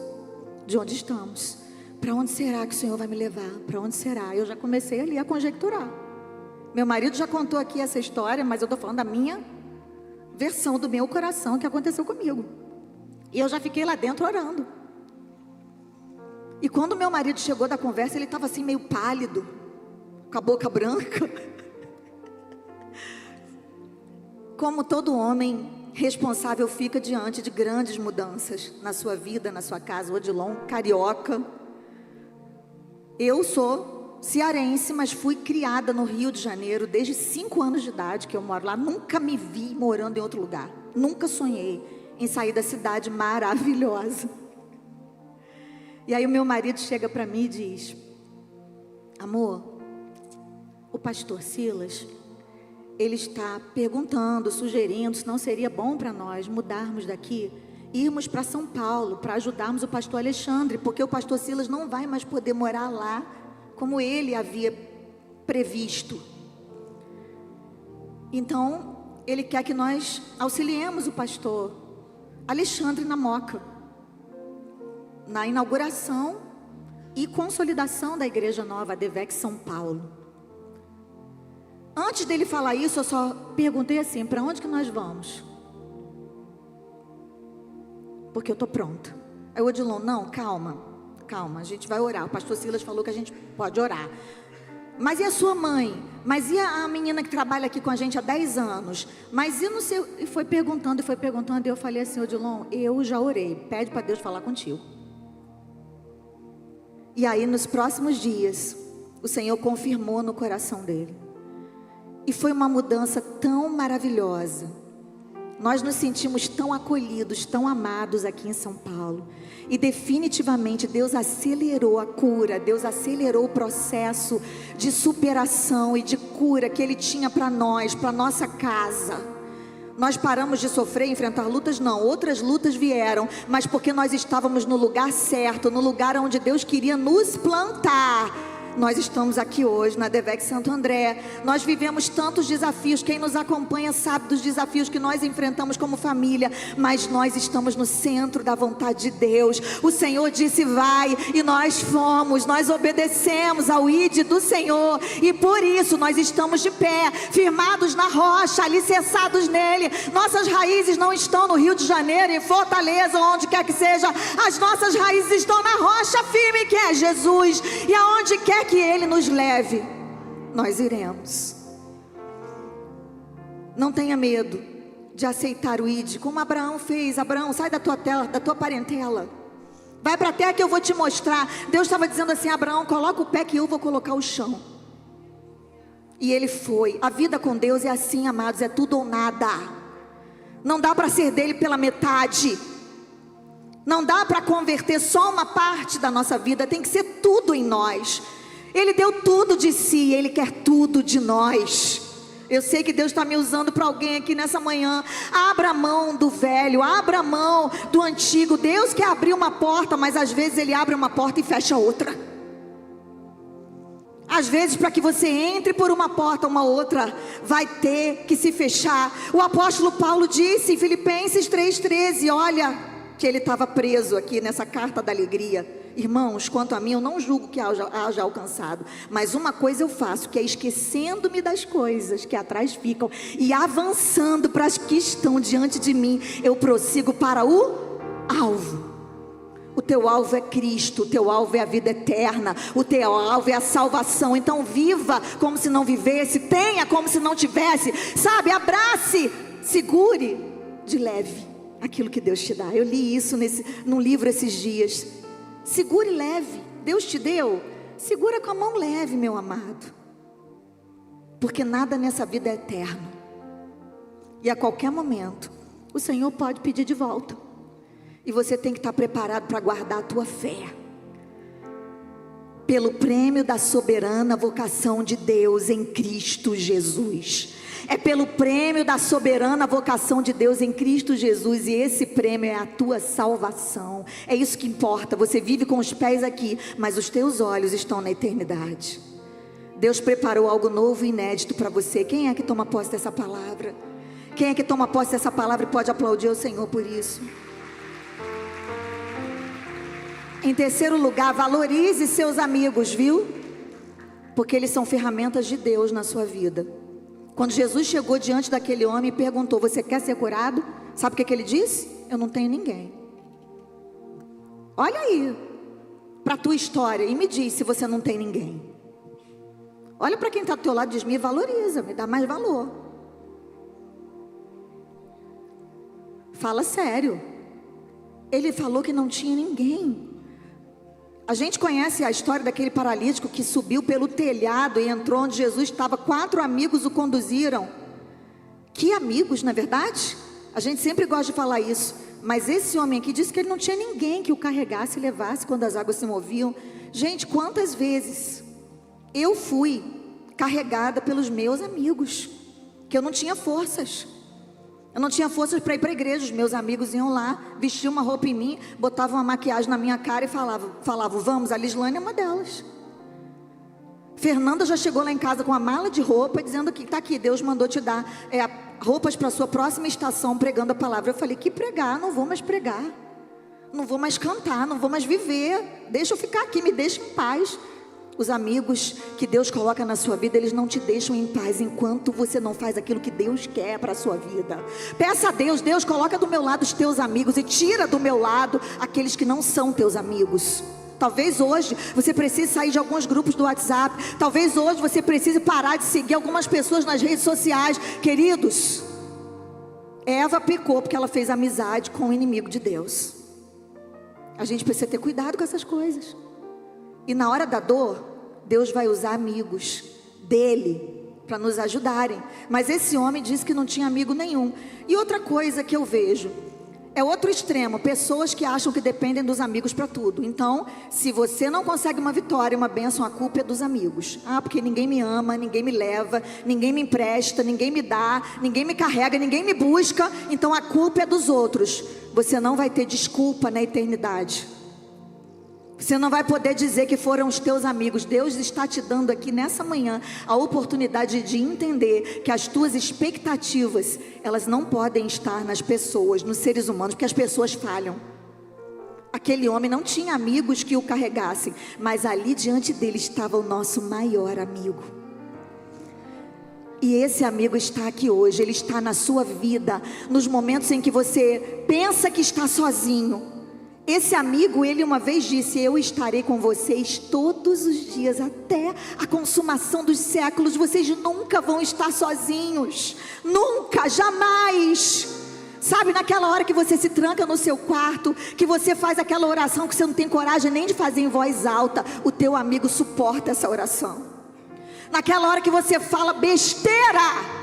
de onde estamos. Para onde será que o Senhor vai me levar? Para onde será? Eu já comecei ali a conjecturar. Meu marido já contou aqui essa história, mas eu estou falando da minha versão, do meu coração, que aconteceu comigo. E eu já fiquei lá dentro orando. E quando meu marido chegou da conversa, ele estava assim meio pálido, com a boca branca. Como todo homem responsável fica diante de grandes mudanças na sua vida, na sua casa. Odilon, carioca. Eu sou cearense, mas fui criada no Rio de Janeiro desde 5 anos de idade que eu moro lá. Nunca me vi morando em outro lugar. Nunca sonhei em sair da cidade maravilhosa. E aí o meu marido chega para mim e diz: amor, o pastor Silas, ele está perguntando, sugerindo se não seria bom para nós mudarmos daqui, irmos para São Paulo, para ajudarmos o pastor Alexandre, porque o pastor Silas não vai mais poder morar lá, como ele havia previsto. Então, ele quer que nós auxiliemos o pastor Alexandre na Moca, na inauguração e consolidação da Igreja Nova, a Devex São Paulo. Antes dele falar isso, eu só perguntei assim: para onde que nós vamos? Porque eu estou pronta. Aí o Odilon: não, calma, a gente vai orar. O pastor Silas falou que a gente pode orar. Mas e a sua mãe? Mas e a menina que trabalha aqui com a gente há 10 anos? Mas e no seu... E foi perguntando, e eu falei assim: Odilon, eu já orei, pede para Deus falar contigo. E aí nos próximos dias, o Senhor confirmou no coração dele. E foi uma mudança tão maravilhosa. Nós nos sentimos tão acolhidos, tão amados aqui em São Paulo. E definitivamente Deus acelerou a cura, Deus acelerou o processo de superação e de cura que Ele tinha para nós, para nossa casa. Nós paramos de sofrer, enfrentar lutas? Não, outras lutas vieram, mas porque nós estávamos no lugar certo, no lugar onde Deus queria nos plantar. Nós estamos aqui hoje na Devex Santo André. Nós vivemos tantos desafios. Quem nos acompanha sabe dos desafios que nós enfrentamos como família. Mas nós estamos no centro da vontade de Deus. O Senhor disse vai, e nós fomos. Nós obedecemos ao ID do Senhor. E por isso nós estamos de pé, firmados na rocha, alicerçados nele. Nossas raízes não estão no Rio de Janeiro, em Fortaleza, onde quer que seja. As nossas raízes estão na rocha firme que é Jesus. E aonde quer que Ele nos leve, nós iremos. Não tenha medo de aceitar o ID, como Abraão fez. Abraão, sai da tua terra, da tua parentela, vai para a terra que eu vou te mostrar. Deus estava dizendo assim: Abraão, coloca o pé que eu vou colocar o chão. E ele foi. A vida com Deus é assim, amados, é tudo ou nada. Não dá para ser dele pela metade. Não dá para converter só uma parte da nossa vida, tem que ser tudo em nós. Ele deu tudo de si, Ele quer tudo de nós. Eu sei que Deus está me usando para alguém aqui nessa manhã. Abra mão do velho, abra mão do antigo. Deus quer abrir uma porta, mas às vezes Ele abre uma porta e fecha outra. Às vezes, para que você entre por uma porta, uma outra vai ter que se fechar. O apóstolo Paulo disse em Filipenses 3,13, olha, que ele estava preso aqui nessa carta da alegria. Irmãos, quanto a mim, eu não julgo que haja alcançado, mas uma coisa eu faço, que é esquecendo-me das coisas que atrás ficam e avançando para as que estão diante de mim, eu prossigo para o alvo. O teu alvo é Cristo, o teu alvo é a vida eterna, o teu alvo é a salvação. Então viva como se não vivesse, tenha como se não tivesse, sabe, abrace, segure de leve aquilo que Deus te dá. Eu li isso num livro esses dias. Segure leve, Deus te deu, segura com a mão leve, meu amado, porque nada nessa vida é eterno, e a qualquer momento o Senhor pode pedir de volta, e você tem que estar preparado para guardar a tua fé. pelo prêmio da soberana vocação de Deus em Cristo Jesus. É pelo prêmio da soberana vocação de Deus em Cristo Jesus, e esse prêmio é a tua salvação. É isso que importa. Você vive com os pés aqui, mas os teus olhos estão na eternidade. Deus preparou algo novo e inédito para você. Quem é que toma posse dessa palavra? Quem é que toma posse dessa palavra e pode aplaudir o Senhor por isso? Em terceiro lugar, valorize seus amigos, viu? Porque eles são ferramentas de Deus na sua vida. Quando Jesus chegou diante daquele homem e perguntou: você quer ser curado? Sabe o que ele disse? Eu não tenho ninguém. Olha aí para a tua história e me diz se você não tem ninguém. Olha para quem está do teu lado e diz: me valoriza, me dá mais valor. Fala sério. Ele falou que não tinha ninguém. A gente conhece a história daquele paralítico que subiu pelo telhado e entrou onde Jesus estava. 4 amigos o conduziram. Que amigos, não é verdade? A gente sempre gosta de falar isso. Mas esse homem aqui disse que ele não tinha ninguém que o carregasse e levasse quando as águas se moviam. Gente, quantas vezes eu fui carregada pelos meus amigos, que eu não tinha forças. Eu não tinha forças para ir para a igreja. Os meus amigos iam lá, vestiam uma roupa em mim, botavam uma maquiagem na minha cara e falavam, vamos. A Lislane é uma delas. Fernanda já chegou lá em casa com a mala de roupa, dizendo que está aqui, Deus mandou te dar roupas para a sua próxima estação, pregando a palavra. Eu falei: que pregar? Não vou mais pregar, não vou mais cantar, não vou mais viver. Deixa eu ficar aqui, me deixa em paz. Os amigos que Deus coloca na sua vida, eles não te deixam em paz enquanto você não faz aquilo que Deus quer para a sua vida. Peça a Deus: Deus, coloca do meu lado os teus amigos e tira do meu lado aqueles que não são teus amigos. Talvez hoje você precise sair de alguns grupos do WhatsApp. Talvez hoje você precise parar de seguir algumas pessoas nas redes sociais. Queridos, Eva pecou porque ela fez amizade com o inimigo de Deus. A gente precisa ter cuidado com essas coisas. E na hora da dor, Deus vai usar amigos dele para nos ajudarem. Mas esse homem disse que não tinha amigo nenhum. E outra coisa que eu vejo é outro extremo: pessoas que acham que dependem dos amigos para tudo. Então, se você não consegue uma vitória, uma bênção, a culpa é dos amigos. Porque ninguém me ama, ninguém me leva, ninguém me empresta, ninguém me dá, ninguém me carrega, ninguém me busca. Então a culpa é dos outros. Você não vai ter desculpa na eternidade. Você não vai poder dizer que foram os teus amigos. Deus está te dando aqui nessa manhã a oportunidade de entender que as tuas expectativas, elas não podem estar nas pessoas, nos seres humanos, porque as pessoas falham. Aquele homem não tinha amigos que o carregassem, mas ali diante dele estava o nosso maior amigo. E esse amigo está aqui hoje. Ele está na sua vida, nos momentos em que você pensa que está sozinho. Esse amigo, ele uma vez disse: eu estarei com vocês todos os dias, até a consumação dos séculos. Vocês nunca vão estar sozinhos, nunca, jamais. Sabe, naquela hora que você se tranca no seu quarto, que você faz aquela oração que você não tem coragem nem de fazer em voz alta, o teu amigo suporta essa oração. Naquela hora que você fala besteira,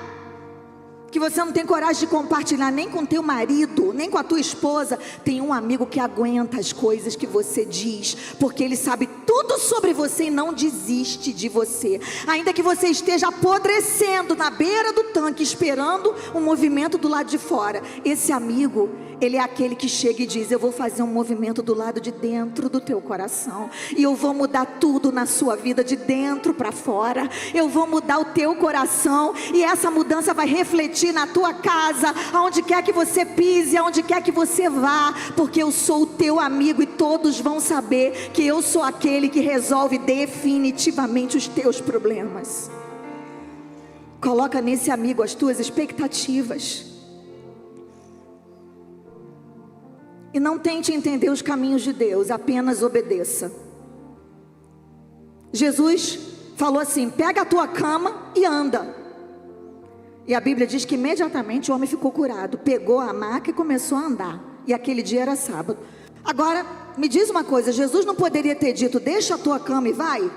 que você não tem coragem de compartilhar nem com teu marido, nem com a tua esposa, tem um amigo que aguenta as coisas que você diz, porque ele sabe tudo sobre você e não desiste de você. Ainda que você esteja apodrecendo na beira do tanque, esperando um movimento do lado de fora, esse amigo, ele é aquele que chega e diz: eu vou fazer um movimento do lado de dentro do teu coração, e eu vou mudar tudo na sua vida, de dentro para fora. Eu vou mudar o teu coração, e essa mudança vai refletir na tua casa, aonde quer que você pise, aonde quer que você vá, porque eu sou o teu amigo, e todos vão saber que eu sou aquele que resolve definitivamente os teus problemas. Coloca nesse amigo as tuas expectativas. E não tente entender os caminhos de Deus, apenas obedeça. Jesus falou assim: pega a tua cama e anda. E a Bíblia diz que imediatamente o homem ficou curado, pegou a maca e começou a andar. E aquele dia era sábado. Agora, me diz uma coisa: Jesus não poderia ter dito: deixa a tua cama e vai?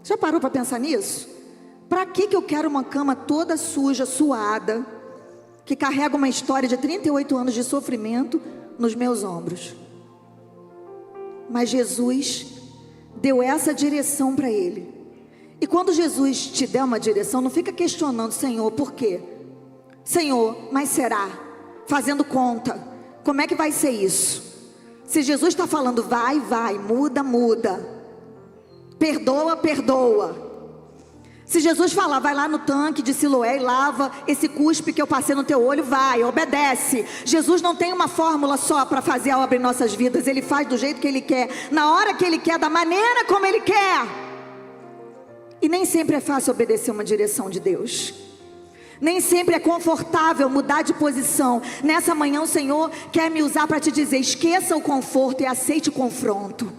Já parou para pensar nisso? Para que eu quero uma cama toda suja, suada, que carrega uma história de 38 anos de sofrimento nos meus ombros? Mas Jesus deu essa direção para ele. E quando Jesus te der uma direção, não fica questionando: Senhor, por quê? Senhor, mas será? Fazendo conta, como é que vai ser isso? Se Jesus está falando vai, vai, muda, muda, perdoa, perdoa. Se Jesus falar, vai lá no tanque de Siloé e lava esse cuspe que eu passei no teu olho, vai, obedece. Jesus não tem uma fórmula só para fazer a obra em nossas vidas. Ele faz do jeito que Ele quer, na hora que Ele quer, da maneira como Ele quer. E nem sempre é fácil obedecer uma direção de Deus. Nem sempre é confortável mudar de posição. Nessa manhã o Senhor quer me usar para te dizer: esqueça o conforto e aceite o confronto.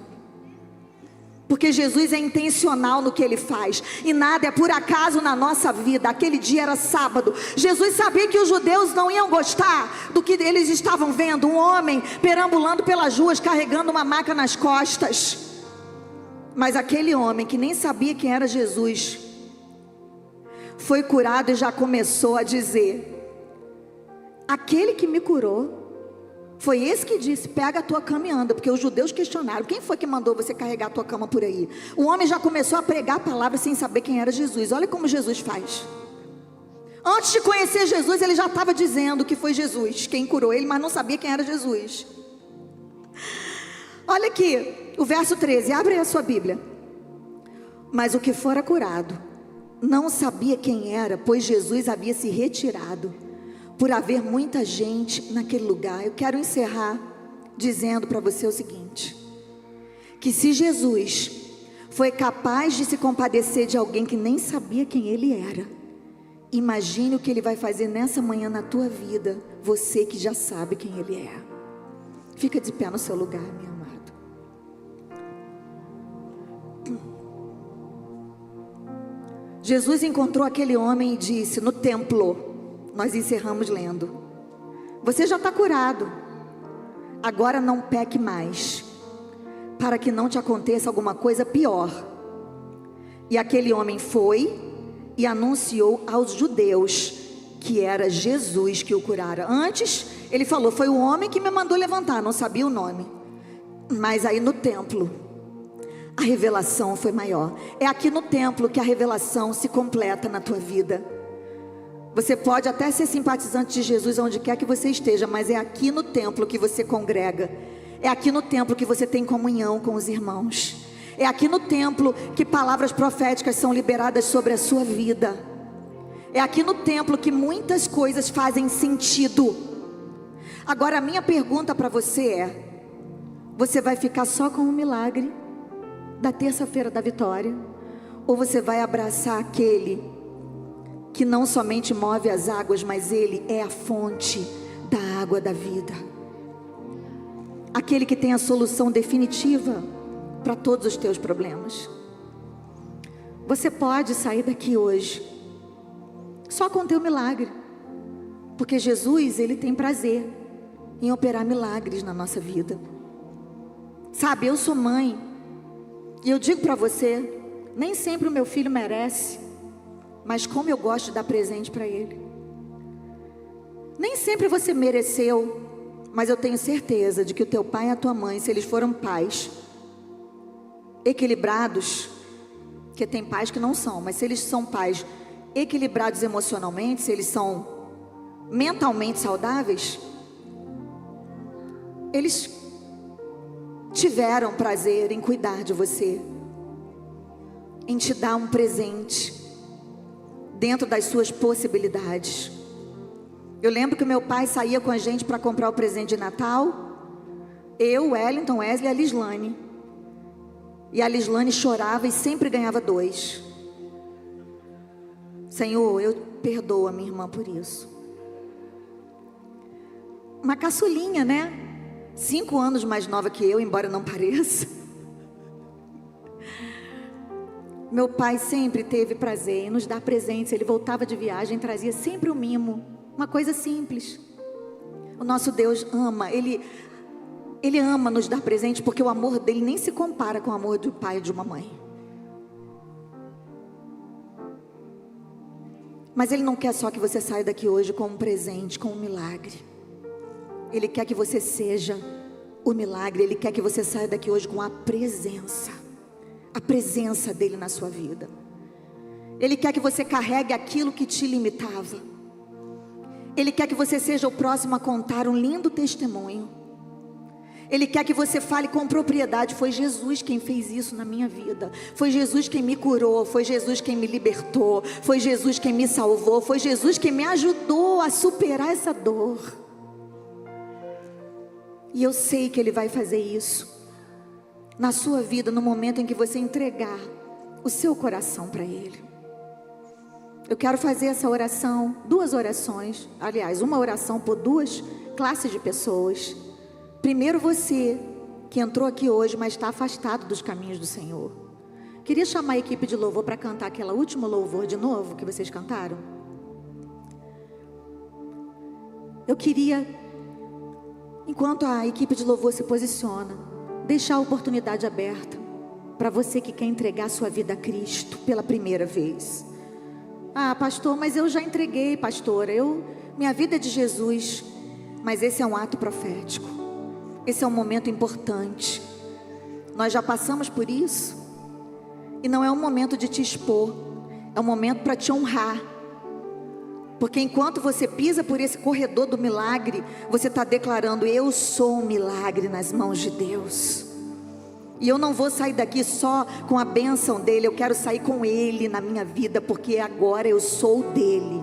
Porque Jesus é intencional no que Ele faz, e nada é por acaso na nossa vida. Aquele dia era sábado. Jesus sabia que os judeus não iam gostar do que eles estavam vendo: um homem perambulando pelas ruas, carregando uma maca nas costas. Mas aquele homem que nem sabia quem era Jesus, foi curado e já começou a dizer: aquele que me curou foi esse que disse: pega a tua cama e anda. Porque os judeus questionaram: quem foi que mandou você carregar a tua cama por aí? O homem já começou a pregar a palavra sem saber quem era Jesus. Olha como Jesus faz. Antes de conhecer Jesus, ele já estava dizendo que foi Jesus quem curou ele, mas não sabia quem era Jesus. Olha aqui, o verso 13, abre aí a sua Bíblia. Mas o que fora curado não sabia quem era, pois Jesus havia se retirado, por haver muita gente naquele lugar. Eu quero encerrar dizendo para você o seguinte: que se Jesus foi capaz de se compadecer de alguém que nem sabia quem Ele era, imagine o que Ele vai fazer nessa manhã na tua vida, você que já sabe quem Ele é. Fica de pé no seu lugar, meu amado. Jesus encontrou aquele homem e disse no templo, nós encerramos lendo: você já está curado, agora não peque mais, para que não te aconteça alguma coisa pior. E aquele homem foi e anunciou aos judeus que era Jesus que o curara. Antes ele falou: foi o homem que me mandou levantar, não sabia o nome. Mas aí no templo a revelação foi maior. É aqui no templo que a revelação se completa na tua vida. Você pode até ser simpatizante de Jesus onde quer que você esteja, mas é aqui no templo que você congrega. É aqui no templo que você tem comunhão com os irmãos. É aqui no templo que palavras proféticas são liberadas sobre a sua vida. É aqui no templo que muitas coisas fazem sentido. Agora a minha pergunta para você é: você vai ficar só com o milagre da terça-feira da vitória, ou você vai abraçar aquele que não somente move as águas, mas Ele é a fonte da água da vida, aquele que tem a solução definitiva para todos os teus problemas? Você pode sair daqui hoje só com o teu milagre, porque Jesus, Ele tem prazer em operar milagres na nossa vida. Sabe, eu sou mãe, e eu digo para você, nem sempre o meu filho merece, mas como eu gosto de dar presente para ele. Nem sempre você mereceu, mas eu tenho certeza de que o teu pai e a tua mãe, se eles foram pais equilibrados, que tem pais que não são, mas se eles são pais equilibrados emocionalmente, se eles são mentalmente saudáveis, eles tiveram prazer em cuidar de você, em te dar um presente dentro das suas possibilidades. Eu lembro que meu pai saía com a gente para comprar o presente de Natal, eu, Wellington, Wesley e a Lislane. E a Lislane chorava e sempre ganhava 2. Senhor, eu perdoo a minha irmã por isso. Uma caçulinha, né? 5 anos mais nova que eu, embora não pareça. Meu pai sempre teve prazer em nos dar presentes. Ele voltava de viagem, trazia sempre um mimo, uma coisa simples. O nosso Deus ama, Ele ama nos dar presentes, porque o amor dele nem se compara com o amor do pai e de uma mãe. Mas Ele não quer só que você saia daqui hoje com um presente, com um milagre. Ele quer que você seja o milagre. Ele quer que você saia daqui hoje com a presença. a presença dele na sua vida. Ele quer que você carregue aquilo que te limitava. Ele quer que você seja o próximo a contar um lindo testemunho. Ele quer que você fale com propriedade: foi Jesus quem fez isso na minha vida. Foi Jesus quem me curou. Foi Jesus quem me libertou. Foi Jesus quem me salvou. Foi Jesus quem me ajudou a superar essa dor. E eu sei que Ele vai fazer isso na sua vida, no momento em que você entregar o seu coração para Ele. Eu quero fazer essa oração, 2 orações, aliás, uma oração por 2 classes de pessoas. Primeiro, você que entrou aqui hoje, mas está afastado dos caminhos do Senhor. Queria chamar a equipe de louvor para cantar aquela última louvor de novo que vocês cantaram. Eu queria, enquanto a equipe de louvor se posiciona, deixar a oportunidade aberta para você que quer entregar sua vida a Cristo pela primeira vez. Ah, pastor, mas eu já entreguei, pastora, minha vida é de Jesus. Mas esse é um ato profético. Esse é um momento importante. Nós já passamos por isso. E não é um momento de te expor, é um momento para te honrar. Porque enquanto você pisa por esse corredor do milagre, você está declarando: eu sou um milagre nas mãos de Deus. E eu não vou sair daqui só com a bênção dele, eu quero sair com ele na minha vida, porque agora eu sou dele.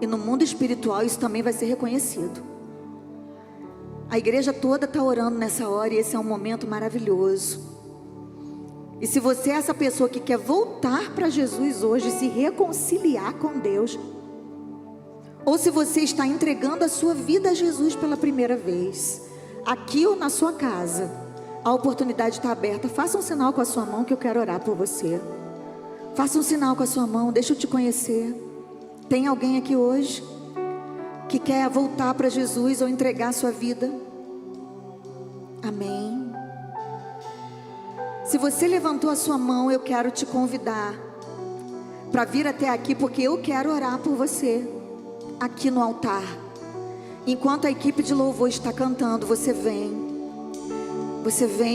E no mundo espiritual isso também vai ser reconhecido. A igreja toda está orando nessa hora e esse é um momento maravilhoso. E se você é essa pessoa que quer voltar para Jesus hoje, se reconciliar com Deus, ou se você está entregando a sua vida a Jesus pela primeira vez, aqui ou na sua casa, a oportunidade está aberta. Faça um sinal com a sua mão que eu quero orar por você. Faça um sinal com a sua mão, deixa eu te conhecer. Tem alguém aqui hoje que quer voltar para Jesus ou entregar a sua vida? Amém. Se você levantou a sua mão, eu quero te convidar para vir até aqui, porque eu quero orar por você aqui no altar. Enquanto a equipe de louvor está cantando, você vem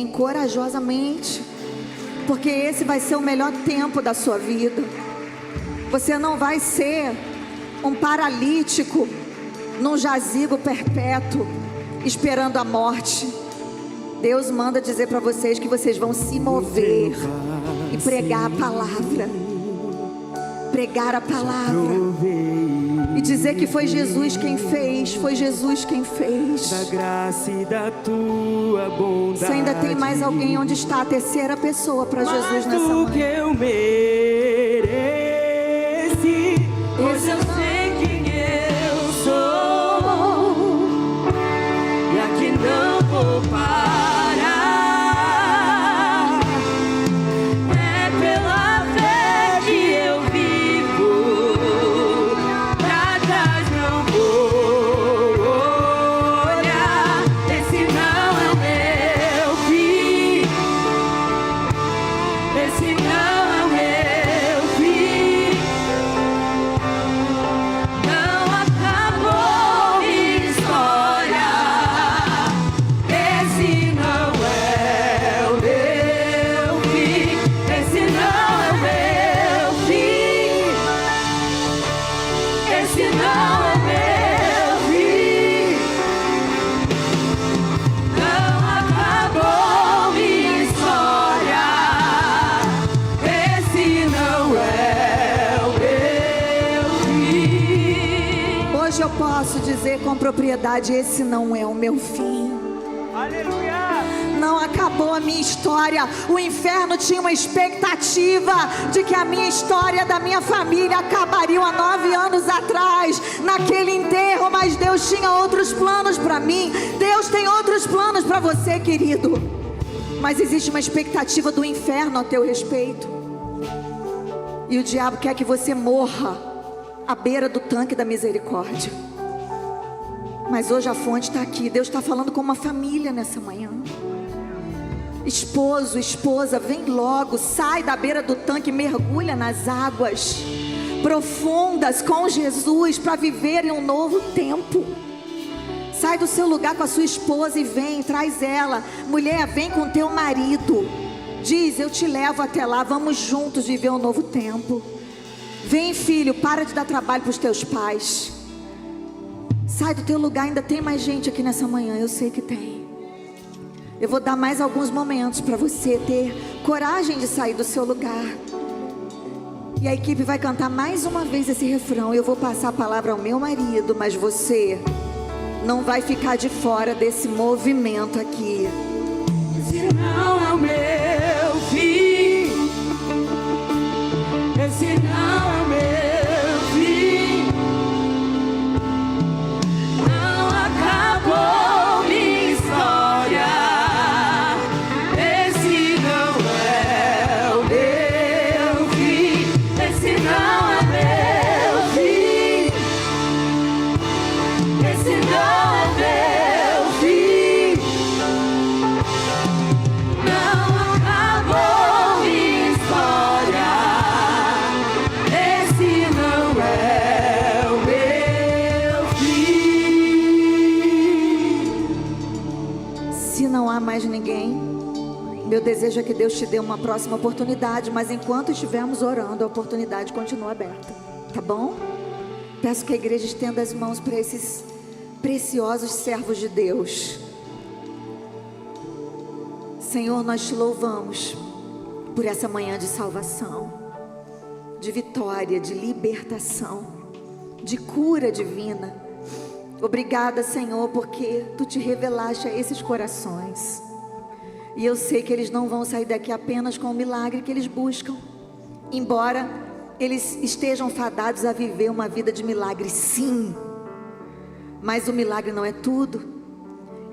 corajosamente, porque esse vai ser o melhor tempo da sua vida. Você não vai ser um paralítico num jazigo perpétuo, esperando a morte. Deus manda dizer para vocês que vocês vão se mover e pregar a palavra. Pregar a palavra e dizer que foi Jesus quem fez. Foi Jesus quem fez. Da graça e da tua bondade. Se ainda tem mais alguém, onde está a terceira pessoa para Jesus nessa manhã? Que eu mereci, pois eu sei quem eu sou, e aqui não vou parar. Dizer com propriedade: esse não é o meu fim. Aleluia! Não acabou a minha história. O inferno tinha uma expectativa de que a minha história da minha família acabaria há 9 anos atrás, naquele enterro, mas Deus tinha outros planos para mim. Deus tem outros planos para você, querido. Mas existe uma expectativa do inferno a teu respeito. E o diabo quer que você morra à beira do tanque da misericórdia. Mas hoje a fonte está aqui. Deus está falando com uma família nessa manhã. Esposo, esposa, vem logo. Sai da beira do tanque, mergulha nas águas profundas com Jesus para viver em um novo tempo. Sai do seu lugar com a sua esposa e vem, traz ela. Mulher, vem com teu marido. Diz: eu te levo até lá, vamos juntos viver um novo tempo. Vem, filho, para de dar trabalho para os teus pais. Sai do teu lugar, ainda tem mais gente aqui nessa manhã, eu sei que tem. Eu vou dar mais alguns momentos para você ter coragem de sair do seu lugar. E a equipe vai cantar mais uma vez esse refrão. Eu vou passar a palavra ao meu marido, mas você não vai ficar de fora desse movimento aqui. Esse não é o meu fim. Esse não é o meu fim. Não acabou minha história. Esse não é o meu fim. Esse não é meu fim. Esse não é meu fim. Não acabou minha história. Esse não é o meu fim. Se não há mais ninguém, meu desejo é que Deus te dê uma próxima oportunidade. Mas enquanto estivermos orando, a oportunidade continua aberta, tá bom? Peço que a igreja estenda as mãos para esses preciosos servos de Deus. Senhor, nós te louvamos por essa manhã de salvação, de vitória, de libertação, de cura divina. Obrigada, Senhor, porque Tu te revelaste a esses corações. E eu sei que eles não vão sair daqui apenas com o milagre que eles buscam, embora eles estejam fadados a viver uma vida de milagre, sim. Mas o milagre não é tudo.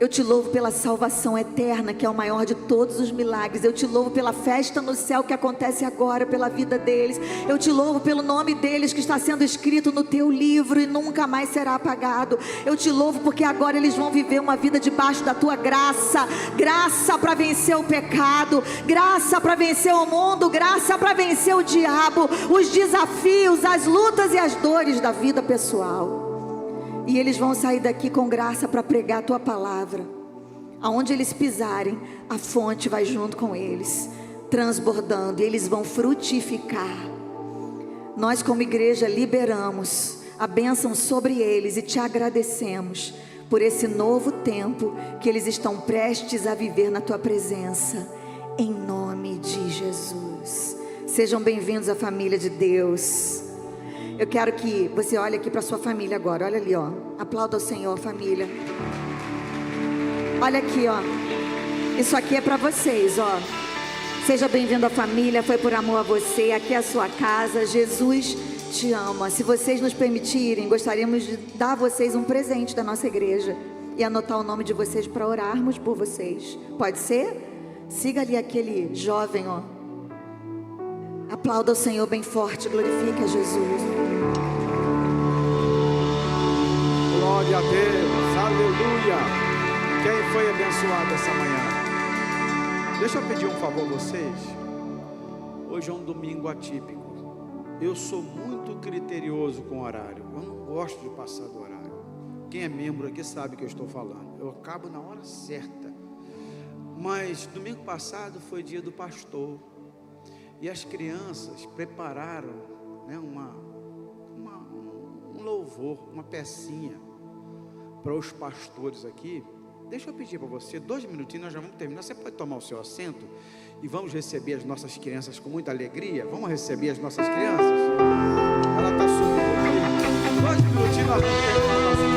Eu te louvo pela salvação eterna, que é o maior de todos os milagres. Eu te louvo pela festa no céu que acontece agora, pela vida deles. Eu te louvo pelo nome deles que está sendo escrito no teu livro e nunca mais será apagado. Eu te louvo porque agora eles vão viver uma vida debaixo da tua graça. Graça para vencer o pecado, graça para vencer o mundo, graça para vencer o diabo, os desafios, as lutas e as dores da vida pessoal. E eles vão sair daqui com graça para pregar a tua palavra. Aonde eles pisarem, a fonte vai junto com eles, transbordando, e eles vão frutificar. Nós como igreja liberamos a bênção sobre eles e te agradecemos por esse novo tempo que eles estão prestes a viver na tua presença, em nome de Jesus. Sejam bem-vindos à família de Deus. Eu quero que você olhe aqui para sua família agora. Olha ali, ó. Aplauda ao Senhor, família. Olha aqui, ó. Isso aqui é para vocês, ó. Seja bem-vindo à família. Foi por amor a você. Aqui é a sua casa. Jesus te ama. Se vocês nos permitirem, gostaríamos de dar a vocês um presente da nossa igreja e anotar o nome de vocês para orarmos por vocês. Pode ser? Siga ali aquele jovem, ó. Aplauda o Senhor bem forte, glorifique a Jesus. Glória a Deus, aleluia. Quem foi abençoado essa manhã? Deixa eu pedir um favor a vocês. Hoje é um domingo atípico. Eu sou muito criterioso com o horário. Eu não gosto de passar do horário. Quem é membro aqui sabe o que eu estou falando. Eu acabo na hora certa. Mas domingo passado foi dia do pastor. E as crianças prepararam, né, um louvor, uma pecinha para os pastores aqui. Deixa eu pedir para você, 2 minutinhos, nós já vamos terminar. Você pode tomar o seu assento e vamos receber as nossas crianças com muita alegria. Vamos receber as nossas crianças. Ela está subindo aqui. 2 minutinhos, nós vamos terminar nosso...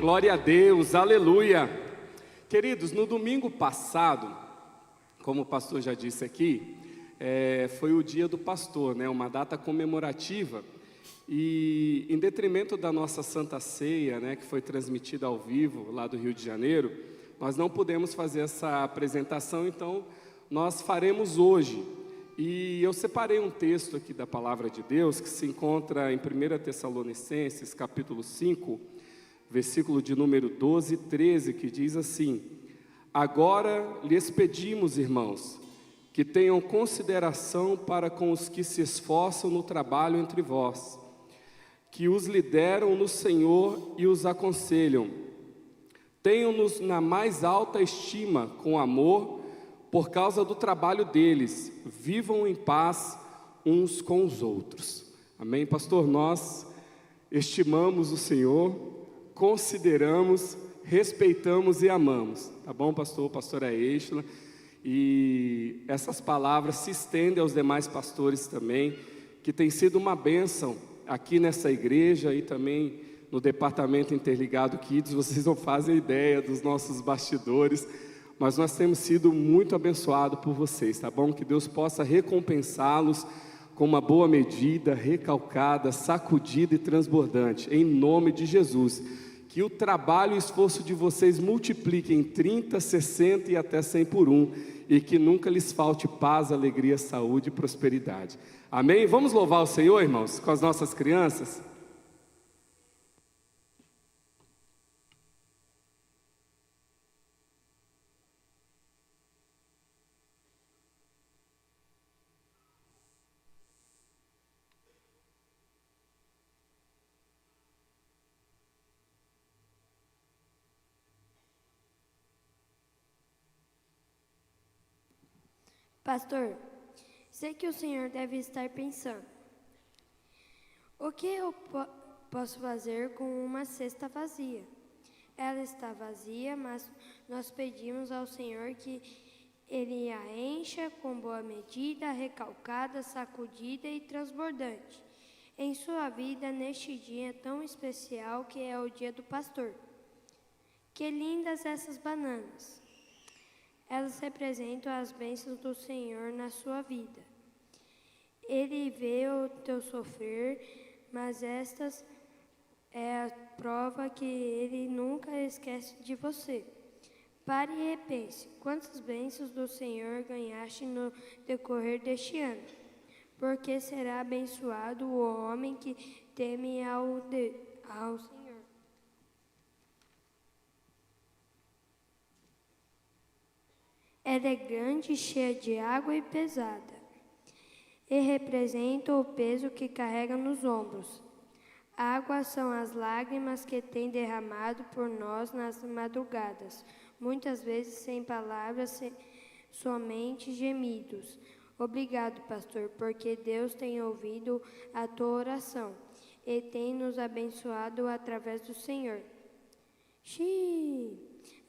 Glória a Deus, aleluia. Queridos, no domingo passado, como o pastor já disse aqui, foi o dia do pastor, né? Uma data comemorativa. E em detrimento da nossa Santa Ceia, né, que foi transmitida ao vivo lá do Rio de Janeiro, nós não pudemos fazer essa apresentação, então nós faremos hoje. E eu separei um texto aqui da Palavra de Deus, que se encontra em 1 Tessalonicenses, capítulo 5, versículo de número 12 e 13, que diz assim: agora lhes pedimos, irmãos, que tenham consideração para com os que se esforçam no trabalho entre vós, que os lideram no Senhor e os aconselham. Tenham-nos na mais alta estima com amor, por causa do trabalho deles. Vivam em paz uns com os outros. Amém, pastor? Nós estimamos o Senhor, consideramos, respeitamos e amamos. Tá bom, pastor? Pastora Eixla. E essas palavras se estendem aos demais pastores também, que tem sido uma bênção aqui nessa igreja e também no Departamento Interligado Kids. Vocês não fazem ideia dos nossos bastidores, mas nós temos sido muito abençoados por vocês, tá bom? Que Deus possa recompensá-los com uma boa medida, recalcada, sacudida e transbordante, em nome de Jesus. Que o trabalho e o esforço de vocês multipliquem em 30, 60 e até 100 por 1, e que nunca lhes falte paz, alegria, saúde e prosperidade. Amém? Vamos louvar o Senhor, irmãos, com as nossas crianças? Pastor, sei que o senhor deve estar pensando: o que eu posso fazer com uma cesta vazia? Ela está vazia, mas nós pedimos ao Senhor que Ele a encha com boa medida, recalcada, sacudida e transbordante, em sua vida neste dia tão especial que é o dia do pastor. Que lindas essas bananas! Elas representam as bênçãos do Senhor na sua vida. Ele vê o teu sofrer, mas estas é a prova que Ele nunca esquece de você. Pare e repense, quantas bênçãos do Senhor ganhaste no decorrer deste ano? Porque será abençoado o homem que teme ao Senhor. Ela é grande, cheia de água e pesada, e representa o peso que carrega nos ombros. Águas são as lágrimas que tem derramado por nós nas madrugadas, muitas vezes sem palavras, somente gemidos. Obrigado, pastor, porque Deus tem ouvido a tua oração e tem nos abençoado através do Senhor.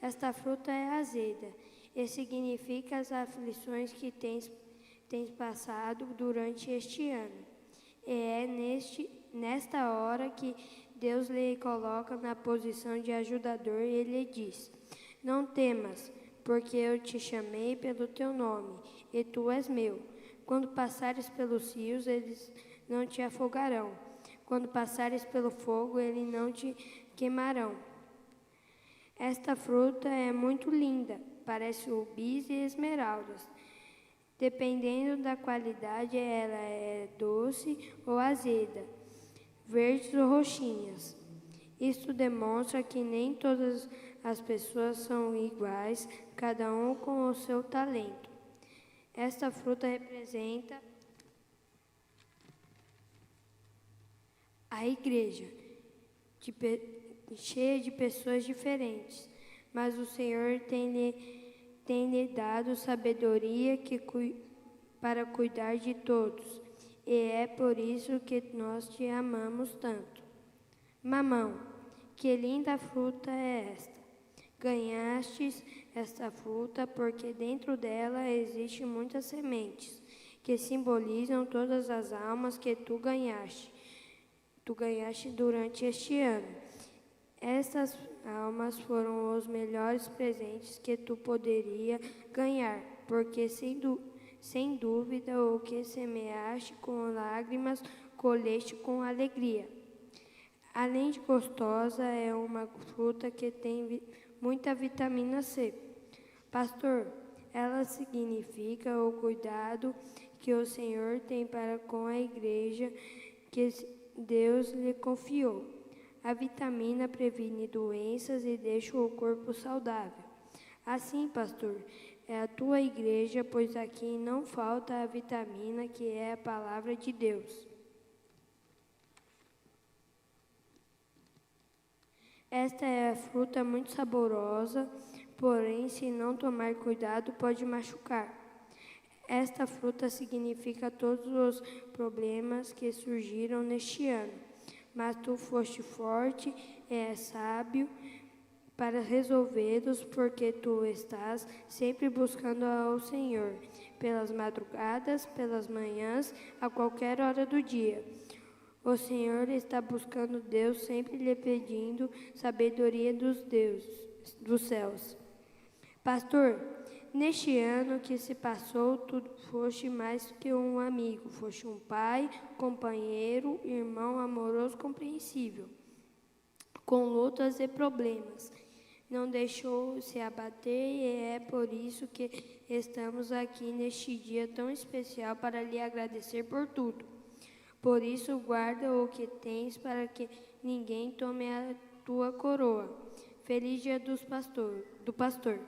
Esta fruta é azeda e significa as aflições que tens passado durante este ano. E é nesta hora que Deus lhe coloca na posição de ajudador e Ele diz: não temas, porque eu te chamei pelo teu nome, e tu és meu. Quando passares pelos rios, eles não te afogarão. Quando passares pelo fogo, eles não te queimarão. Esta fruta é muito linda, parece rubis e esmeraldas. Dependendo da qualidade, ela é doce ou azeda, verdes ou roxinhas. Isto demonstra que nem todas as pessoas são iguais, cada um com o seu talento. Esta fruta representa a igreja, cheia de pessoas diferentes, mas o Senhor tem lhe dado sabedoria para cuidar de todos, e é por isso que nós te amamos tanto. Mamão, que linda fruta é esta! Ganhastes esta fruta porque dentro dela existem muitas sementes, que simbolizam todas as almas que tu ganhaste durante este ano. Essas almas foram os melhores presentes que tu poderia ganhar, porque sem dúvida o que semeaste com lágrimas, colheste com alegria. Além de gostosa, é uma fruta que tem muita vitamina C. Pastor, ela significa o cuidado que o Senhor tem para com a igreja que Deus lhe confiou. A vitamina previne doenças e deixa o corpo saudável. Assim, pastor, é a tua igreja, pois aqui não falta a vitamina que é a palavra de Deus. Esta é a fruta muito saborosa, porém, se não tomar cuidado, pode machucar. Esta fruta significa todos os problemas que surgiram neste ano. Mas tu foste forte e sábio para resolvê-los, porque tu estás sempre buscando ao Senhor, pelas madrugadas, pelas manhãs, a qualquer hora do dia. O Senhor está buscando Deus, sempre lhe pedindo sabedoria dos céus. Pastor, neste ano que se passou, tu foste mais que um amigo, foste um pai, companheiro, irmão amoroso, compreensível, com lutas e problemas. Não deixou se abater e é por isso que estamos aqui neste dia tão especial para lhe agradecer por tudo. Por isso, guarda o que tens para que ninguém tome a tua coroa. Feliz dia do pastor.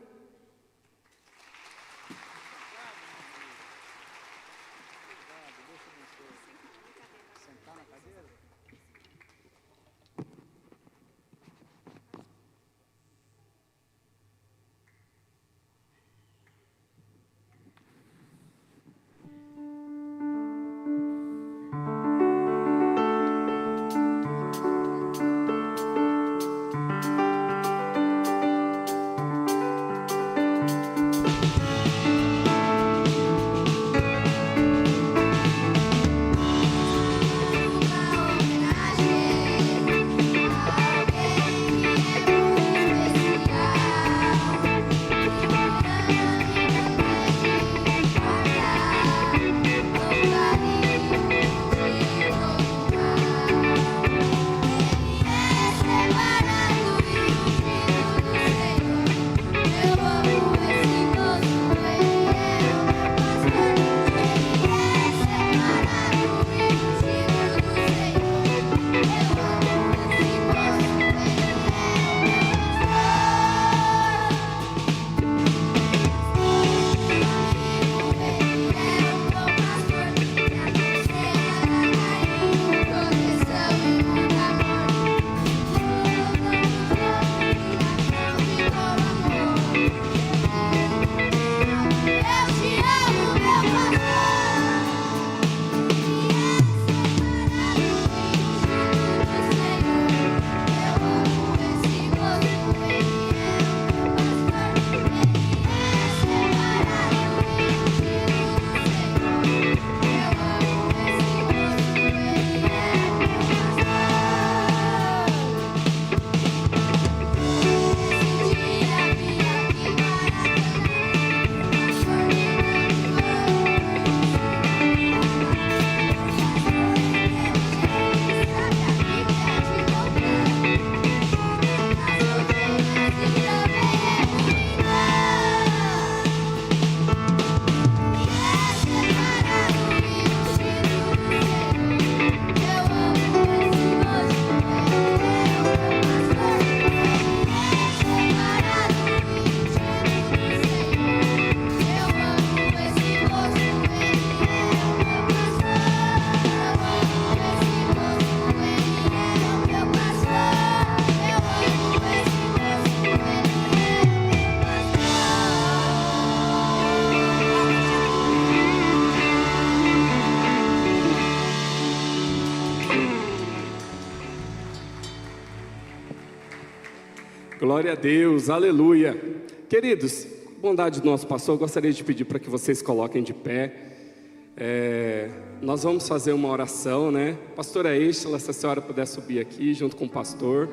Glória a Deus, aleluia. Queridos, bondade do nosso pastor, eu gostaria de pedir para que vocês coloquem de pé. Nós vamos fazer uma oração, né? Pastora Estela, se a senhora puder subir aqui junto com o pastor.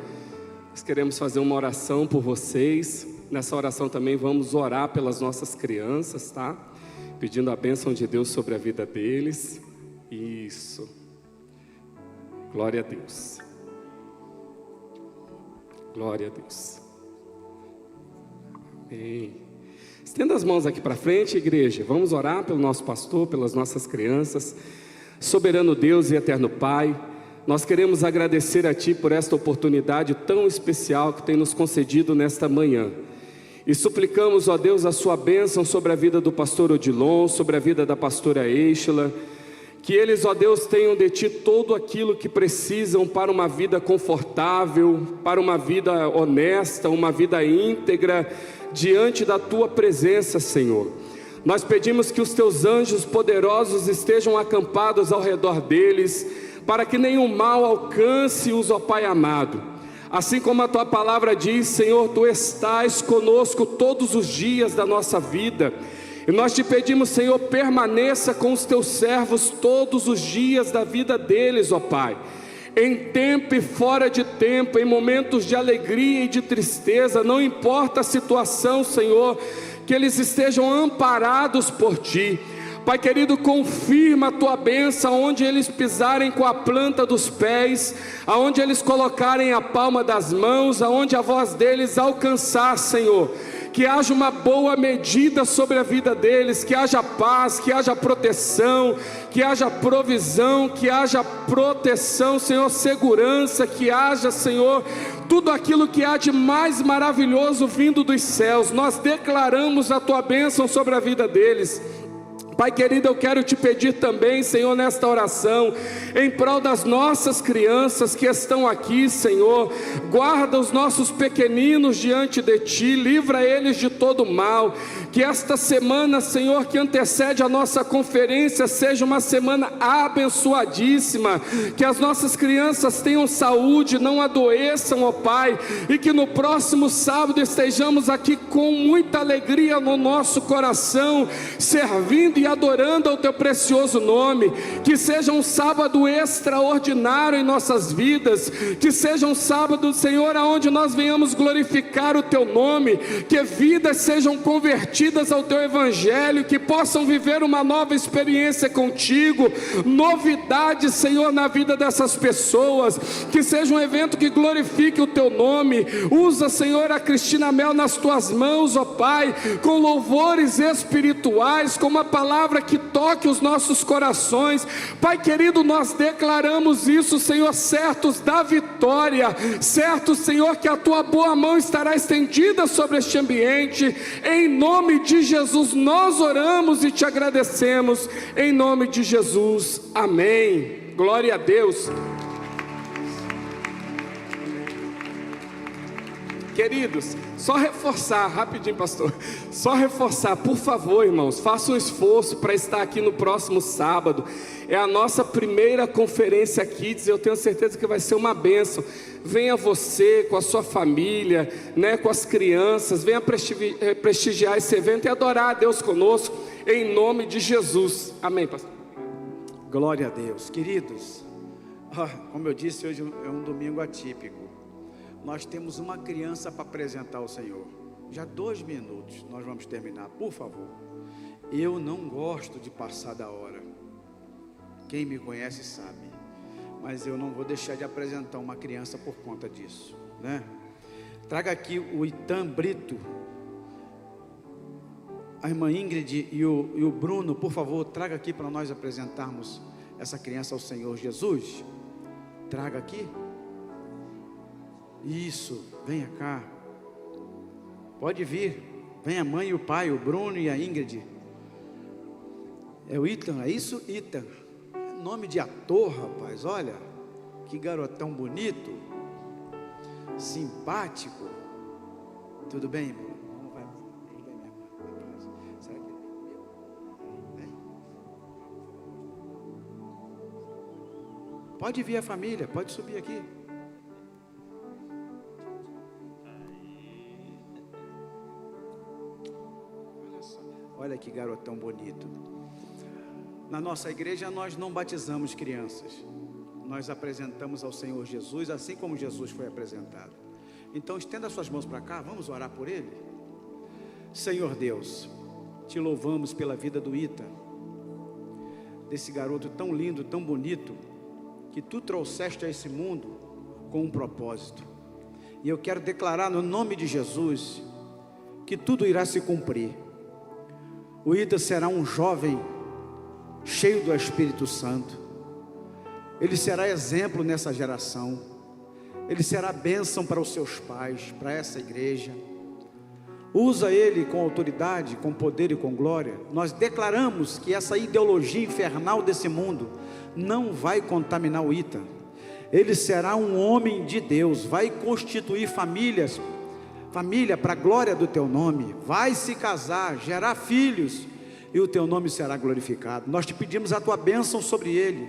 Nós queremos fazer uma oração por vocês. Nessa oração também vamos orar pelas nossas crianças, tá? Pedindo a bênção de Deus sobre a vida deles. Isso. Glória a Deus. Glória a Deus. Amém. Estenda as mãos aqui para frente, igreja. Vamos orar pelo nosso pastor, pelas nossas crianças. Soberano Deus e eterno Pai, nós queremos agradecer a Ti por esta oportunidade tão especial que tem nos concedido nesta manhã. E suplicamos, ó Deus, a Sua bênção sobre a vida do pastor Odilon, sobre a vida da pastora Eichla, que eles, ó Deus, tenham de Ti todo aquilo que precisam para uma vida confortável, para uma vida honesta, uma vida íntegra, diante da Tua presença, Senhor. Nós pedimos que os Teus anjos poderosos estejam acampados ao redor deles, para que nenhum mal alcance-os, ó Pai amado. Assim como a Tua palavra diz, Senhor, Tu estás conosco todos os dias da nossa vida. E nós Te pedimos, Senhor, permaneça com os Teus servos todos os dias da vida deles, ó Pai. Em tempo e fora de tempo, em momentos de alegria e de tristeza, não importa a situação, Senhor, que eles estejam amparados por Ti. Pai querido, confirma a Tua bênção onde eles pisarem com a planta dos pés, aonde eles colocarem a palma das mãos, aonde a voz deles alcançar, Senhor. Que haja uma boa medida sobre a vida deles, que haja paz, que haja proteção, que haja provisão, que haja proteção, Senhor, segurança, que haja, Senhor, tudo aquilo que há de mais maravilhoso vindo dos céus. Nós declaramos a Tua bênção sobre a vida deles. Pai querido, eu quero Te pedir também, Senhor, nesta oração, em prol das nossas crianças que estão aqui, Senhor, guarda os nossos pequeninos diante de Ti, livra eles de todo mal, que esta semana, Senhor, que antecede a nossa conferência, seja uma semana abençoadíssima, que as nossas crianças tenham saúde, não adoeçam, ó Pai, e que no próximo sábado estejamos aqui com muita alegria no nosso coração, servindo e adorando ao Teu precioso nome. Que seja um sábado extraordinário em nossas vidas, que seja um sábado, Senhor, aonde nós venhamos glorificar o Teu nome, que vidas sejam convertidas ao Teu evangelho, que possam viver uma nova experiência contigo, novidades, Senhor, na vida dessas pessoas, que seja um evento que glorifique o Teu nome. Usa, Senhor, a Cristina Mel nas Tuas mãos, ó Pai, com louvores espirituais, com uma palavra que toque os nossos corações. Pai querido, nós declaramos isso, Senhor, certos da vitória, certos, Senhor, que a Tua boa mão estará estendida sobre este ambiente. Em nome de Jesus nós oramos e Te agradecemos, em nome de Jesus, amém. Glória a Deus. Queridos, só reforçar, rapidinho pastor, só reforçar, por favor irmãos, faça um esforço para estar aqui no próximo sábado. É a nossa primeira conferência Kids, eu tenho certeza que vai ser uma bênção. Venha você com a sua família, né, com as crianças, venha prestigiar esse evento e adorar a Deus conosco, em nome de Jesus, amém pastor. Glória a Deus. Queridos, como eu disse, hoje é um domingo atípico. Nós temos uma criança para apresentar ao Senhor. Já 2 minutos nós vamos terminar, por favor. Eu não gosto de passar da hora. Quem me conhece sabe. Mas eu não vou deixar de apresentar uma criança por conta disso, né? Traga aqui o Itan Brito. A irmã Ingrid e o Bruno, por favor, traga aqui para nós apresentarmos essa criança ao Senhor Jesus. Traga aqui. Isso, venha cá. Pode vir. Vem a mãe e o pai, o Bruno e a Ingrid. É o Ethan, é isso? Ethan. Nome de ator, rapaz, olha. Que garotão bonito. Simpático. Tudo bem, irmão? Tudo bem, minha irmã? Será que... Pode vir a família, pode subir aqui. Olha que garotão bonito. Na nossa igreja nós não batizamos crianças. Nós apresentamos ao Senhor Jesus, assim como Jesus foi apresentado. Então estenda suas mãos para cá, vamos orar por ele. Senhor Deus, te louvamos pela vida do Ita, desse garoto tão lindo, tão bonito, que tu trouxeste a esse mundo com um propósito. E eu quero declarar no nome de Jesus que tudo irá se cumprir. O Ita será um jovem cheio do Espírito Santo. Ele será exemplo nessa geração. Ele será bênção para os seus pais, para essa igreja. Usa ele com autoridade, com poder e com glória. Nós declaramos que essa ideologia infernal desse mundo não vai contaminar o Ita. Ele será um homem de Deus, vai constituir família para a glória do teu nome, vai se casar, gerar filhos, e o teu nome será glorificado. Nós te pedimos a tua bênção sobre ele,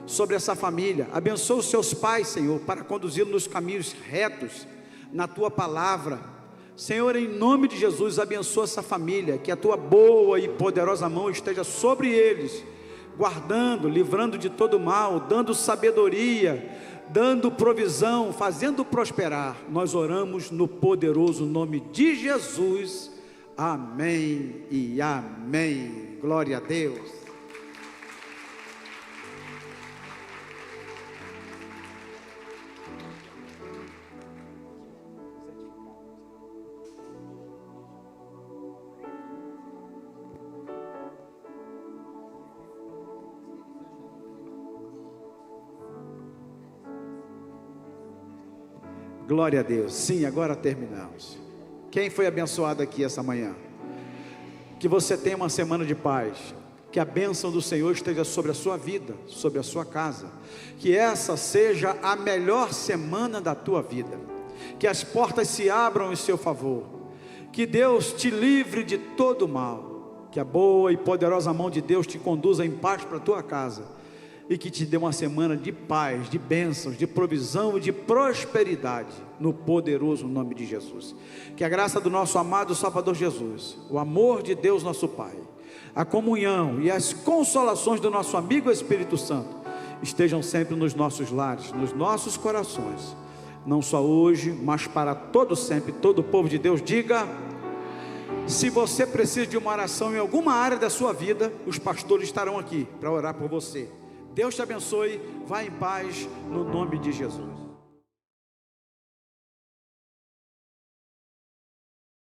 sobre essa família. Abençoa os seus pais, Senhor, para conduzi-los nos caminhos retos, na tua palavra. Senhor, em nome de Jesus, abençoa essa família, que a tua boa e poderosa mão esteja sobre eles, guardando, livrando de todo mal, dando sabedoria, dando provisão, fazendo prosperar. Nós oramos no poderoso nome de Jesus. Amém e amém. Glória a Deus. Glória a Deus. Sim, agora terminamos. Quem foi abençoado aqui essa manhã? Que você tenha uma semana de paz. Que a bênção do Senhor esteja sobre a sua vida, sobre a sua casa. Que essa seja a melhor semana da tua vida. Que as portas se abram em seu favor. Que Deus te livre de todo mal. Que a boa e poderosa mão de Deus te conduza em paz para a tua casa. E que te dê uma semana de paz, de bênçãos, de provisão e de prosperidade, no poderoso nome de Jesus. Que a graça do nosso amado Salvador Jesus, o amor de Deus nosso Pai, a comunhão e as consolações do nosso amigo Espírito Santo, estejam sempre nos nossos lares, nos nossos corações, não só hoje, mas para todo sempre. Todo o povo de Deus diga: se você precisa de uma oração em alguma área da sua vida, os pastores estarão aqui para orar por você. Deus te abençoe, vá em paz, no nome de Jesus.